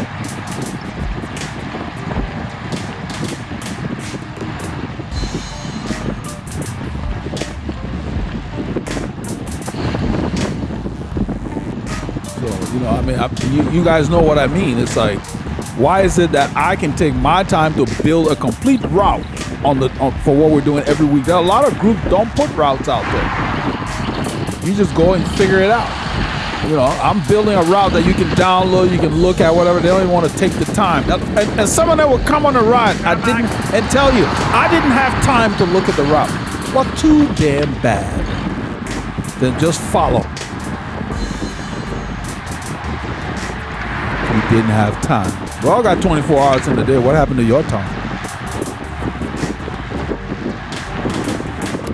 So, you know, I mean, you guys know what I mean. It's like, why is it that I can take my time to build a complete route for what we're doing every week? There are a lot of groups don't put routes out there. You just go and figure it out. You know, I'm building a route that you can download, you can look at, whatever. They don't even want to take the time. And some of them will come on the ride. I didn't have time to look at the route. Well, too damn bad. Then just follow. You didn't have time. We all got 24 hours in the day. What happened to your time?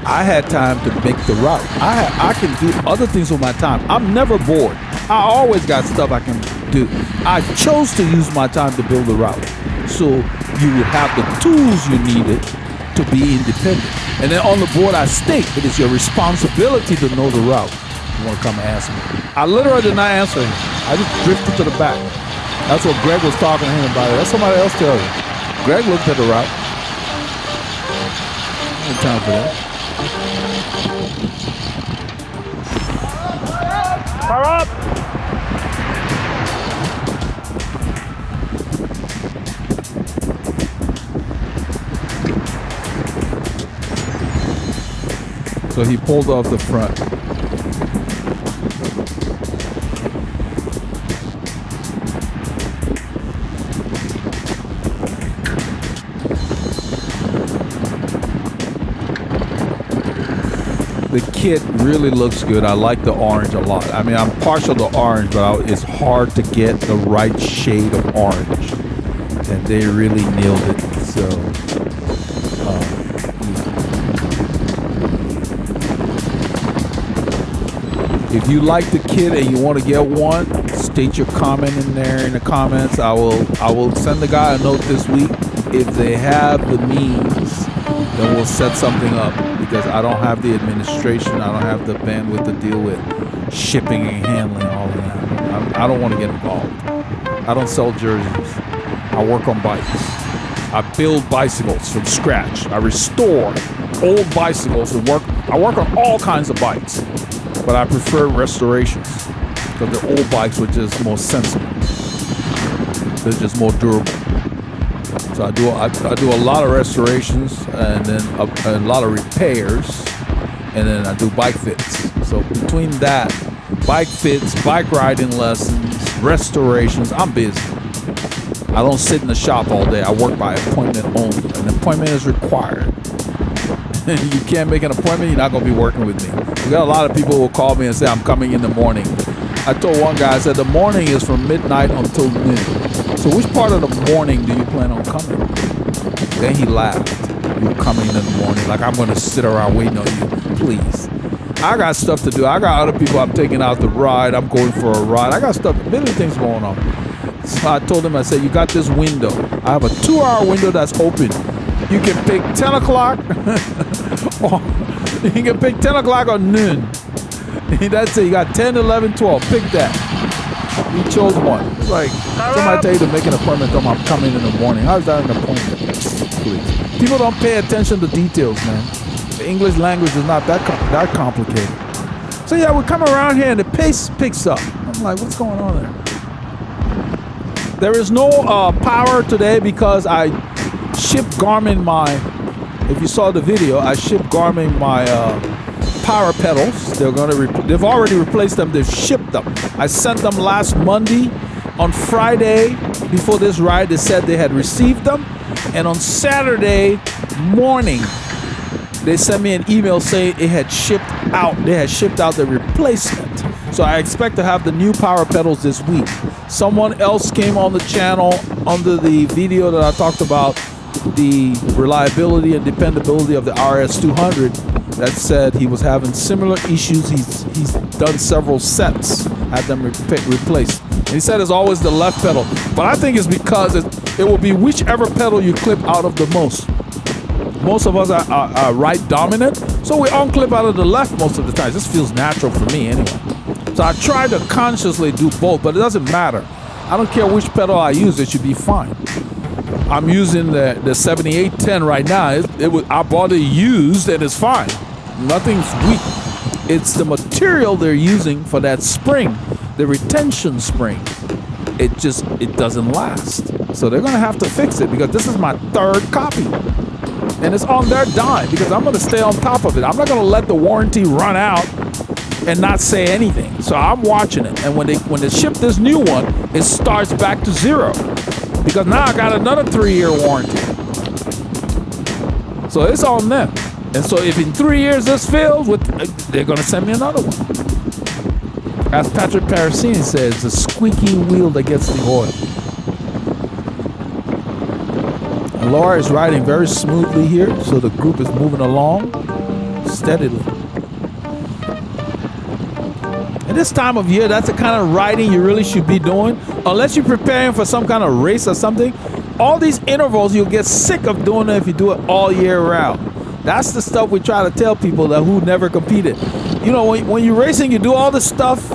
I had time to make the route. I can do other things with my time. I'm never bored. I always got stuff I can do. I chose to use my time to build the route. So you would have the tools you needed to be independent. And then on the board I state it is your responsibility to know the route. You want to come and ask me. I literally did not answer him. I just drifted to the back. That's what Greg was talking to him about. That's somebody else tell you. Greg looked at the route. No time for that. Power up! So he pulled off the front. The kit really looks good. I like the orange a lot. I mean, I'm partial to orange, but it's hard to get the right shade of orange. And they really nailed it. So, If you like the kit and you want to get one, state your comment in there in the comments. I will send the guy a note this week. If they have the means, then we'll set something up, because I don't have the administration. I don't have the bandwidth to deal with shipping and handling all of that. I don't want to get involved. I don't sell jerseys. I work on bikes. I build bicycles from scratch. I restore old bicycles and I work on all kinds of bikes. But I prefer restorations, because the old bikes were just more sensible. They're just more durable. So I do a lot of restorations, and then a lot of repairs, and then I do bike fits. So between that, bike fits, bike riding lessons, restorations, I'm busy. I don't sit in the shop all day. I work by appointment only. An appointment is required. You can't make an appointment, you're not going to be working with me. We got a lot of people who will call me and say, I'm coming in the morning. I told one guy, I said, the morning is from midnight until noon. So which part of the morning do you plan on coming? Then he laughed. You're coming in the morning. Like, I'm going to sit around waiting on you. Please. I got stuff to do. I got other people I'm taking out to ride. I'm going for a ride. I got stuff, a million things going on. So I told him, I said, you got this window. I have a 2-hour window that's open. You can pick 10 o'clock, or you can pick 10 o'clock or noon. That's it. You got 10, 11, 12. Pick that. He chose one. It's like, somebody tell you to make an appointment, tell them I'm coming in the morning. How's that an appointment? Please. People don't pay attention to details, man. The English language is not that complicated. So yeah, we come around here and the pace picks up. I'm like, what's going on there? There is no power today because I shipped Garmin if you saw the video, I shipped Garmin my power pedals. They've already replaced them. They've shipped them. I sent them last Monday. On Friday, before this ride, they said they had received them. And on Saturday morning, they sent me an email saying it had shipped out. They had shipped out the replacement. So I expect to have the new power pedals this week. Someone else came on the channel under the video that I talked about the reliability and dependability of the RS200 that said he was having similar issues. He's done several sets, had them replaced. And he said it's always the left pedal. But I think it's because it will be whichever pedal you clip out of the most. Most of us are right dominant, so we unclip out of the left most of the time. This feels natural for me anyway. So I try to consciously do both, but it doesn't matter. I don't care which pedal I use, it should be fine. I'm using the 7810 right now. I bought it used and it's fine. Nothing's weak. It's the material they're using for that spring, the retention spring. It doesn't last. So they're gonna have to fix it, because this is my 3rd copy. And it's on their dime, because I'm gonna stay on top of it. I'm not gonna let the warranty run out and not say anything. So I'm watching it. And when they ship this new one, it starts back to 0. Because now I got another 3-year warranty. So it's on them. And so if in 3 years this fails, they're going to send me another one. As Patrick Parasini says, the squeaky wheel that gets the oil. And Laura is riding very smoothly here, so the group is moving along steadily. And this time of year, that's the kind of riding you really should be doing. Unless you're preparing for some kind of race or something, all these intervals, you'll get sick of doing it if you do it all year round. That's the stuff we try to tell people who never competed. You know, when you're racing, you do all this stuff.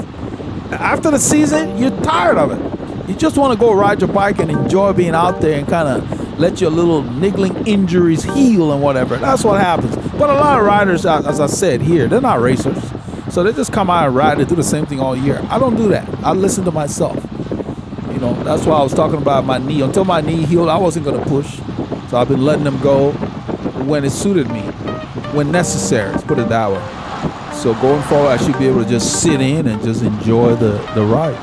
After the season, you're tired of it. You just want to go ride your bike and enjoy being out there and kind of let your little niggling injuries heal and whatever. That's what happens. But a lot of riders, as I said here, they're not racers. So they just come out and ride and do the same thing all year. I don't do that. I listen to myself. You know, that's why I was talking about my knee. Until my knee healed, I wasn't going to push. So I've been letting them go when it suited me, when necessary. Let's put it that way. So going forward, I should be able to just sit in and just enjoy the ride.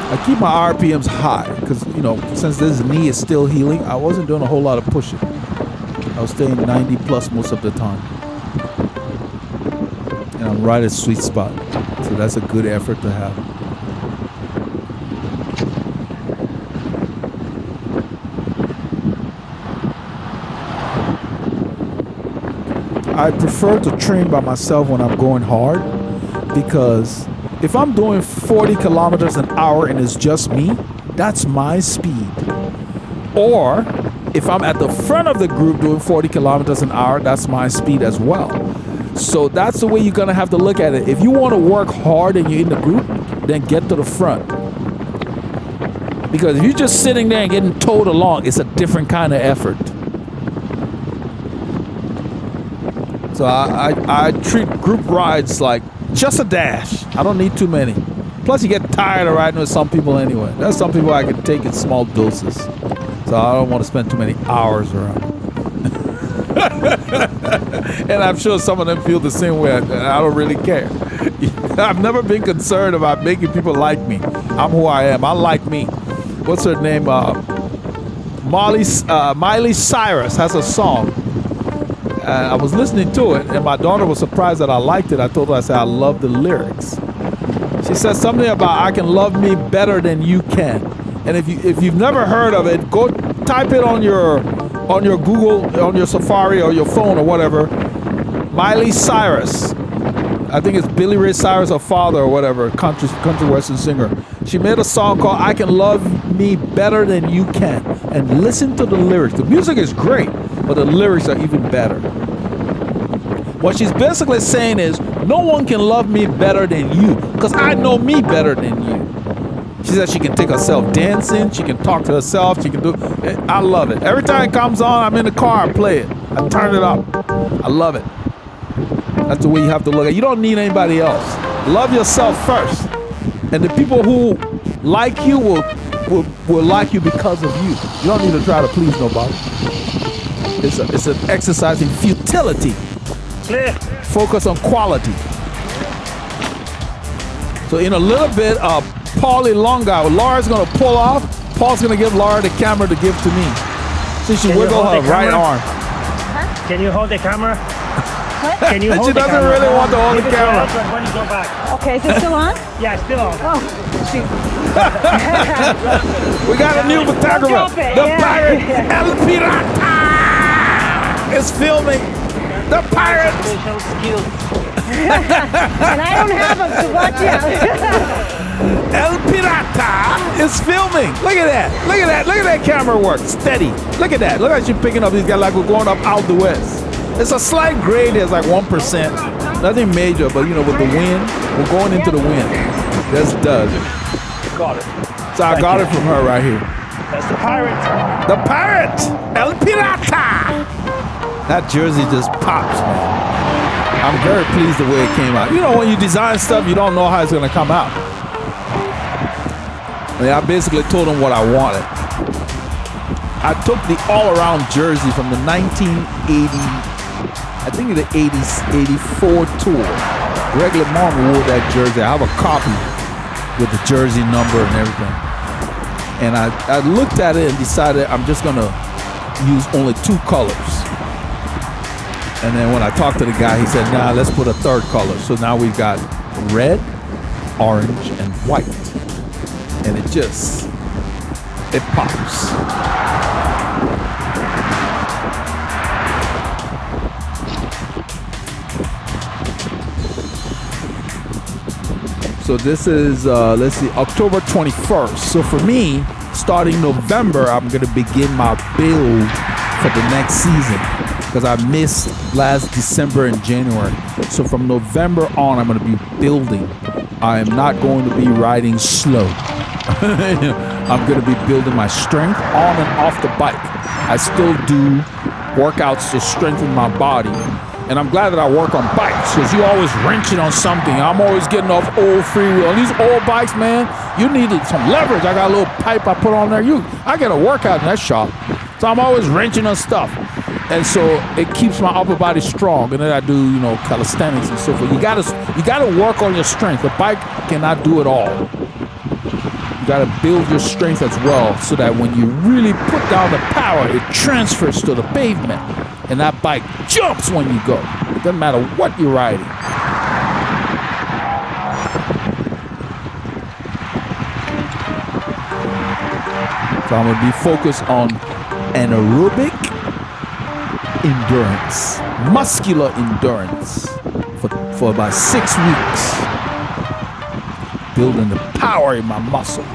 I keep my RPMs high because, you know, since this knee is still healing, I wasn't doing a whole lot of pushing. I was staying 90 plus most of the time. And I'm right at sweet spot. So that's a good effort to have. I prefer to train by myself when I'm going hard, because if I'm doing 40 kilometers an hour and it's just me, that's my speed. Or if I'm at the front of the group doing 40 kilometers an hour, that's my speed as well. So that's the way you're gonna have to look at it. If you want to work hard and you're in the group, then get to the front. Because if you're just sitting there and getting towed along, it's a different kind of effort. So I treat group rides like just a dash. I don't need too many. Plus you get tired of riding with some people anyway. There's some people I can take in small doses. So I don't want to spend too many hours around. And I'm sure some of them feel the same way. I don't really care. I've never been concerned about making people like me. I'm who I am. I like me. What's her name? Miley Cyrus has a song. I was listening to it, and my daughter was surprised that I liked it. I told her, I said, I love the lyrics. She said something about I can love me better than you can. And if you've never heard of it, go type it on your Google, on your Safari or your phone or whatever. Miley Cyrus. I think it's Billy Ray Cyrus, her father or whatever, country western singer. She made a song called I Can Love Me Better Than You Can. And listen to the lyrics. The music is great, but the lyrics are even better. What she's basically saying is, no one can love me better than you, because I know me better than you. She says she can take herself dancing, she can talk to herself, she can do, I love it. Every time it comes on, I'm in the car, I play it. I turn it up. I love it. That's the way you have to look at it. You don't need anybody else. Love yourself first. And the people who like you will like you because of you. You don't need to try to please nobody. It's an exercise in futility. Clear. Focus on quality. So in a little bit, Paulie Longa, Laura's gonna pull off. Paul's gonna give Laura the camera to give to me. So she wiggle her right arm. Can you hold the camera? Can you And hold she the doesn't camera? really want to hold the Give it to camera. us when you go back. Okay, is it still on? Yeah, it's still on. Oh, shoot. We got a new photographer. Drop it, The yeah. pirate El Pirata is filming. The pirate. Special skills. And I don't have them, so watch out. El Pirata is filming. Look at that. Look at that. Look at that camera work. Steady. Look at that. Look at you picking up these guys like we're going up out the west. It's a slight grade. There's like 1%. Nothing major, but you know, with the wind, we're going into the wind. That's Doug. Got it. So I got it from her right here. That's the pirate. The pirate, El Pirata. That jersey just pops, man. I'm very pleased the way it came out. You know, when you design stuff, you don't know how it's gonna come out. I mean, I basically told them what I wanted. I took the all-around jersey from the 1980, I think the 84 tour. Greg LeMond wore that jersey. I have a copy with the jersey number and everything. And I looked at it and decided I'm just gonna use only 2 colors. And then when I talked to the guy, he said, nah, let's put a 3rd color. So now we've got red, orange, and white. And it pops. So this is, let's see, October 21st. So for me, starting November, I'm going to begin my build for the next season, because I missed last December and January. So from November on, I'm going to be building. I am not going to be riding slow. I'm going to be building my strength on and off the bike. I still do workouts to strengthen my body. And I'm glad that I work on bikes, because you're always wrenching on something. I'm always getting off old freewheel. On these old bikes, man, you need some leverage. I got a little pipe I put on there. I get a workout in that shop. So I'm always wrenching on stuff. And so it keeps my upper body strong. And then I do, you know, calisthenics and so forth. You gotta work on your strength. The bike cannot do it all. You gotta build your strength as well, so that when you really put down the power, it transfers to the pavement. And that bike jumps when you go. It doesn't matter what you're riding. So I'm gonna be focused on anaerobic endurance. muscular endurance for about 6 weeks, building the power in my muscles.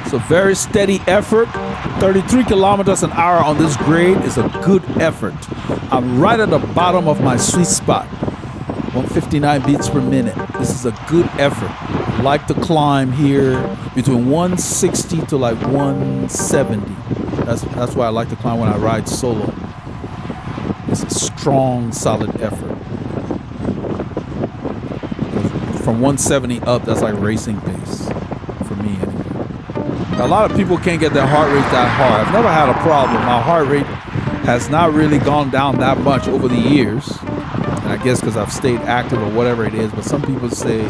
It's a very steady effort. 33 kilometers an hour on this grade is a good effort. I'm right at the bottom of my sweet spot. 159 beats per minute. This is a good effort. I like to climb here between 160 to like 170. That's why I like to climb when I ride solo. It's a strong, solid effort. From 170 up, that's like racing pace for me anyway. A lot of people can't get their heart rate that high. I've never had a problem. My heart rate has not really gone down that much over the years. And I guess because I've stayed active or whatever it is. But some people say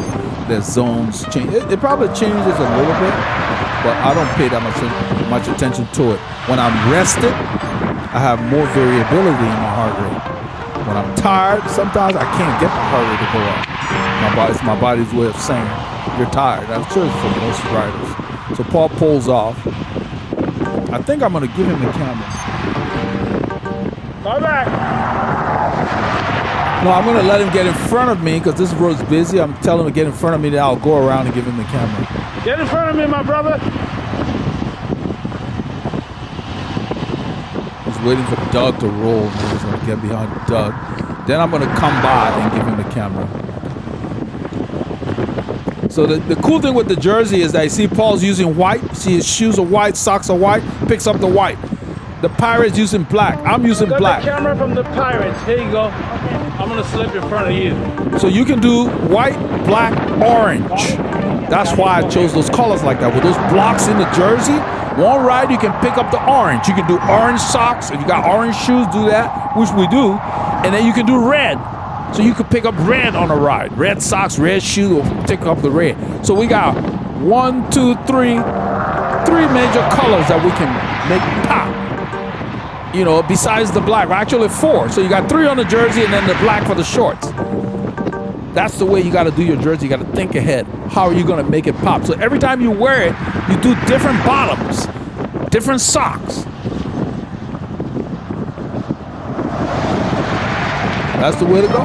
their zones change. It probably changes a little bit, but I don't pay that much attention to it. When I'm rested, I have more variability in my heart rate. When I'm tired, sometimes I can't get my heart rate to go up. It's my body's way of saying you're tired. I'm sure it's for most riders. So Paul pulls off. I think I'm going to give him the camera. Go back. No, I'm going to let him get in front of me because this road's busy. I'm telling him to get in front of me, then I'll go around and give him the camera. Get in front of me, my brother. He's waiting for Doug to roll. He's going to get behind Doug. Then I'm going to come by and give him the camera. So the cool thing with the jersey is that you see Paul's using white. See his shoes are white, socks are white, picks up the white. The Pirate's using black. I'm using black. The camera from the Pirates. Here you go. I'm going to slip in front of you. So you can do white, black, orange. That's why I chose those colors like that. With those blocks in the jersey, one ride you can pick up the orange. You can do orange socks. If you got orange shoes, do that, which we do. And then you can do red. So you could pick up red on a ride. Red socks, red shoes, will pick up the red. So we got 1, 2, 3, 3 major colors that we can make pop. You know, besides the black. Well, actually 4. So you got 3 on the jersey and then the black for the shorts. That's the way you got to do your jersey. You got to think ahead. How are you going to make it pop? So every time you wear it, you do different bottoms, different socks. That's the way to go.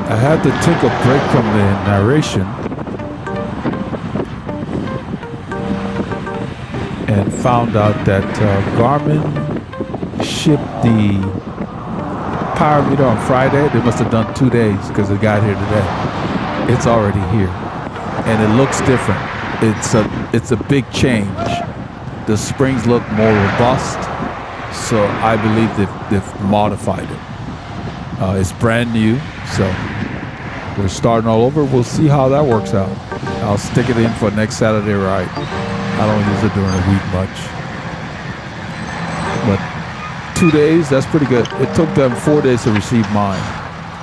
I had to take a break from the narration and found out that Garmin shipped the pyrometer on Friday. They must have done 2 days because it got here today. It's already here, and it looks different. It's a big change. The springs look more robust. So I believe they've modified it. It's brand new, so we're starting all over. We'll see how that works out. I'll stick it in for next Saturday ride. I don't use it during the week much. But 2 days, that's pretty good. It took them 4 days to receive mine.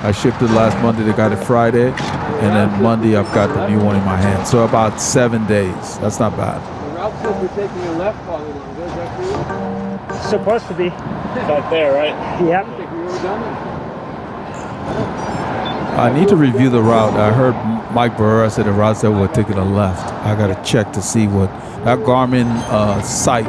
I shipped it last Monday, they got it Friday, and then Monday I've got the new one in my hand. So about 7 days. That's not bad. The route says we're taking a left probably longer. Is that true? Supposed to be. Back there, right? Yep. I think we were done. I need to review the route. I heard Mike Barrera said the route said we're taking a left. I got to check to see what that Garmin site.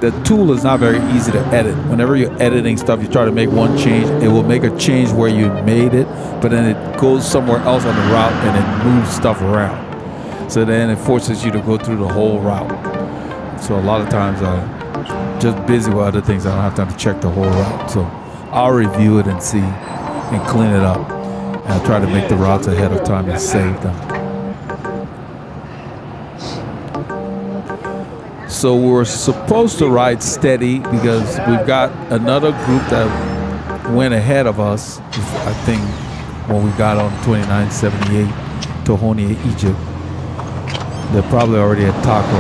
The tool is not very easy to edit. Whenever you're editing stuff, you try to make one change. It will make a change where you made it, but then it goes somewhere else on the route and it moves stuff around. So then it forces you to go through the whole route. So a lot of times just busy with other things. I don't have time to check the whole route. So I'll review it and see and clean it up. And I try to make the routes ahead of time and save them. So we're supposed to ride steady because we've got another group that went ahead of us, I think, when we got on 2978 to Honea-Egypt. They're probably already at Taco.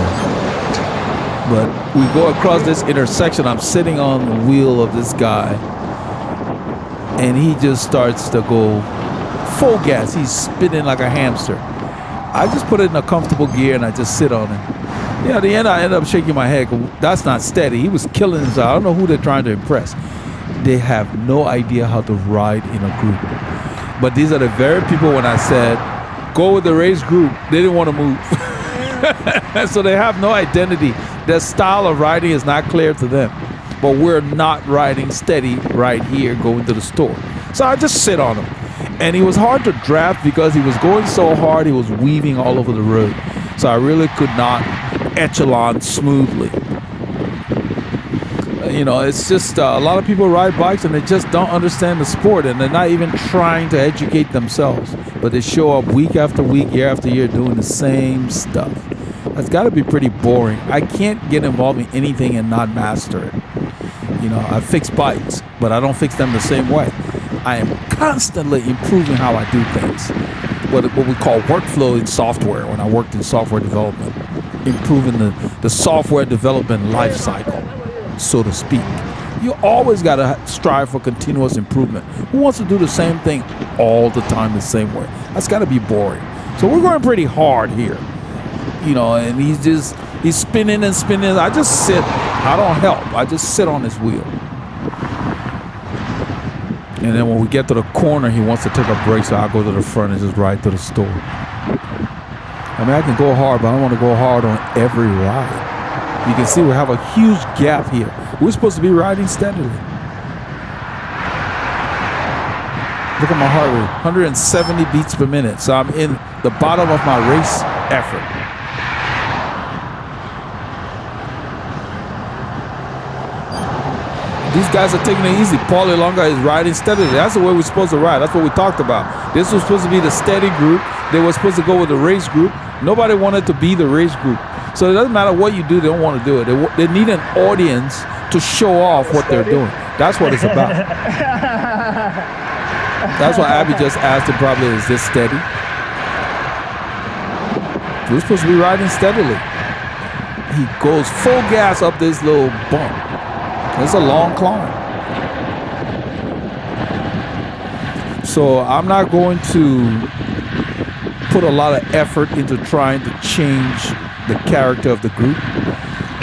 But we go across this intersection. I'm sitting on the wheel of this guy. and he just starts to go full gas. He's spinning like a hamster. I just put it in a comfortable gear and I just sit on it. Yeah, at the end I end up shaking my head. That's not steady. He was killing himself. I don't know who they're trying to impress. They have no idea how to ride in a group. But these are the very people when I said, go with the race group, they didn't want to move. So they have no identity. Their style of riding is not clear to them. But we're not riding steady right here going to the store. So I just sit on him. And he was hard to draft because he was going so hard, he was weaving all over the road. So I really could not echelon smoothly. You know, it's just a lot of people ride bikes and they just don't understand the sport, and they're not even trying to educate themselves. But they show up week after week, year after year doing the same stuff. That's got to be pretty boring. I can't get involved in anything and not master it. You know, I fix bikes, but I don't fix them the same way. I am constantly improving how I do things. What we call workflow in software, when I worked in software development. Improving the software development life cycle, so to speak. You always got to strive for continuous improvement. Who wants to do the same thing all the time the same way? That's got to be boring. So we're going pretty hard here. You know, and he's spinning and spinning. I just sit. I don't help. I just sit on his wheel. And then when we get to the corner, he wants to take a break, so I go to the front and just ride to the store. I mean, I can go hard, but I don't want to go hard on every ride. You can see we have a huge gap here. We're supposed to be riding steadily. Look at my heart rate, 170 beats per minute. So I'm in the bottom of my race effort. These guys are taking it easy. Paulie Longa is riding steadily. That's the way we're supposed to ride. That's what we talked about. This was supposed to be the steady group. They were supposed to go with the race group. Nobody wanted to be the race group. So it doesn't matter what you do, they don't want to do it. They need an audience to show off what they're doing. That's what it's about. That's why Abby just asked him probably, is this steady? We're supposed to be riding steadily. He goes full gas up this little bump. It's a long climb. So I'm not going to put a lot of effort into trying to change the character of the group.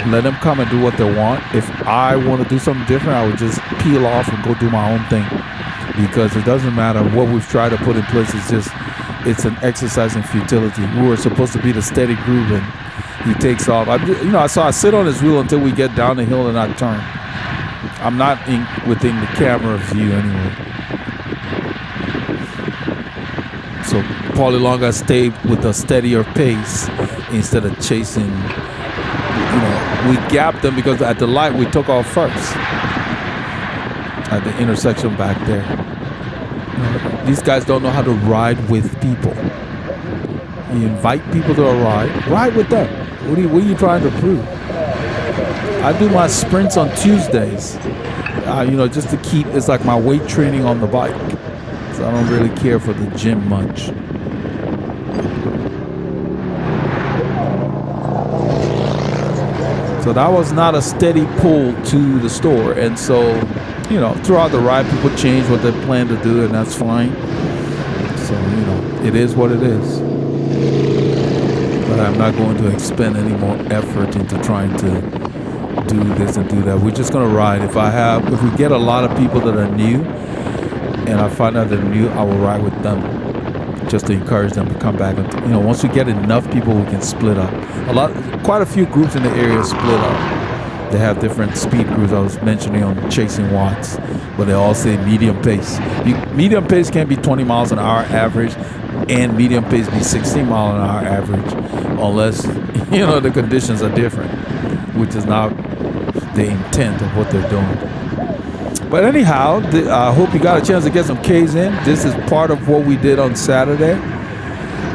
Let them come and do what they want. If I want to do something different, I would just peel off and go do my own thing. Because it doesn't matter what we've tried to put in place. It's an exercise in futility. We were supposed to be the steady group, and he takes off. So I sit on his wheel until we get down the hill and I turn. I'm not within the camera view anyway. So Paulie Longa stayed with a steadier pace instead of chasing. You know, we gapped them because at the light we took off first. At the intersection back there. These guys don't know how to ride with people. You invite people to a ride with them. What are you trying to prove? I do my sprints on Tuesdays, just to keep, it's like my weight training on the bike. So I don't really care for the gym much. So that was not a steady pull to the store. And so, throughout the ride, people change what they plan to do, and that's fine. So, it is what it is. But I'm not going to expend any more effort into trying to do this and do that. We're just going to ride. If we get a lot of people that are new, and I find out they're new, I will ride with them just to encourage them to come back. And, once we get enough people, we can split up. Quite a few groups in the area split up. They have different speed groups. I was mentioning on Chasing Watts, but they all say medium pace. Medium pace can be 20 miles an hour average, and medium pace be 16 mile an hour average, unless the conditions are different, which is not the intent of what they're doing. But anyhow, I hope you got a chance to get some Ks in. This is part of what we did on Saturday.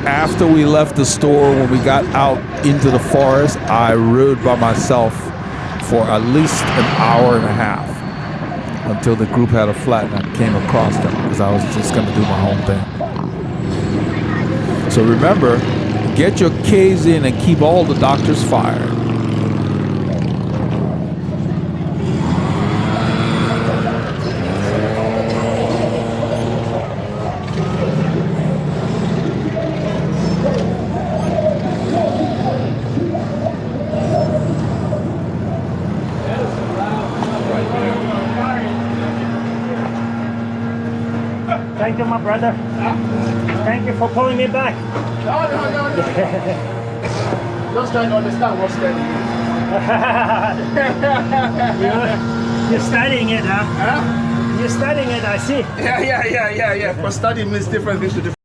After we left the store, when we got out into the forest, I rode by myself for at least an hour and a half until the group had a flat and I came across them because I was just going to do my own thing. So remember, get your Ks in and keep all the doctors fired. Thank you, my brother. Thank you for pulling me back. No. Just trying to understand what's steady. You're studying it, huh? You're studying it, I see. Yeah. For study means different things to different.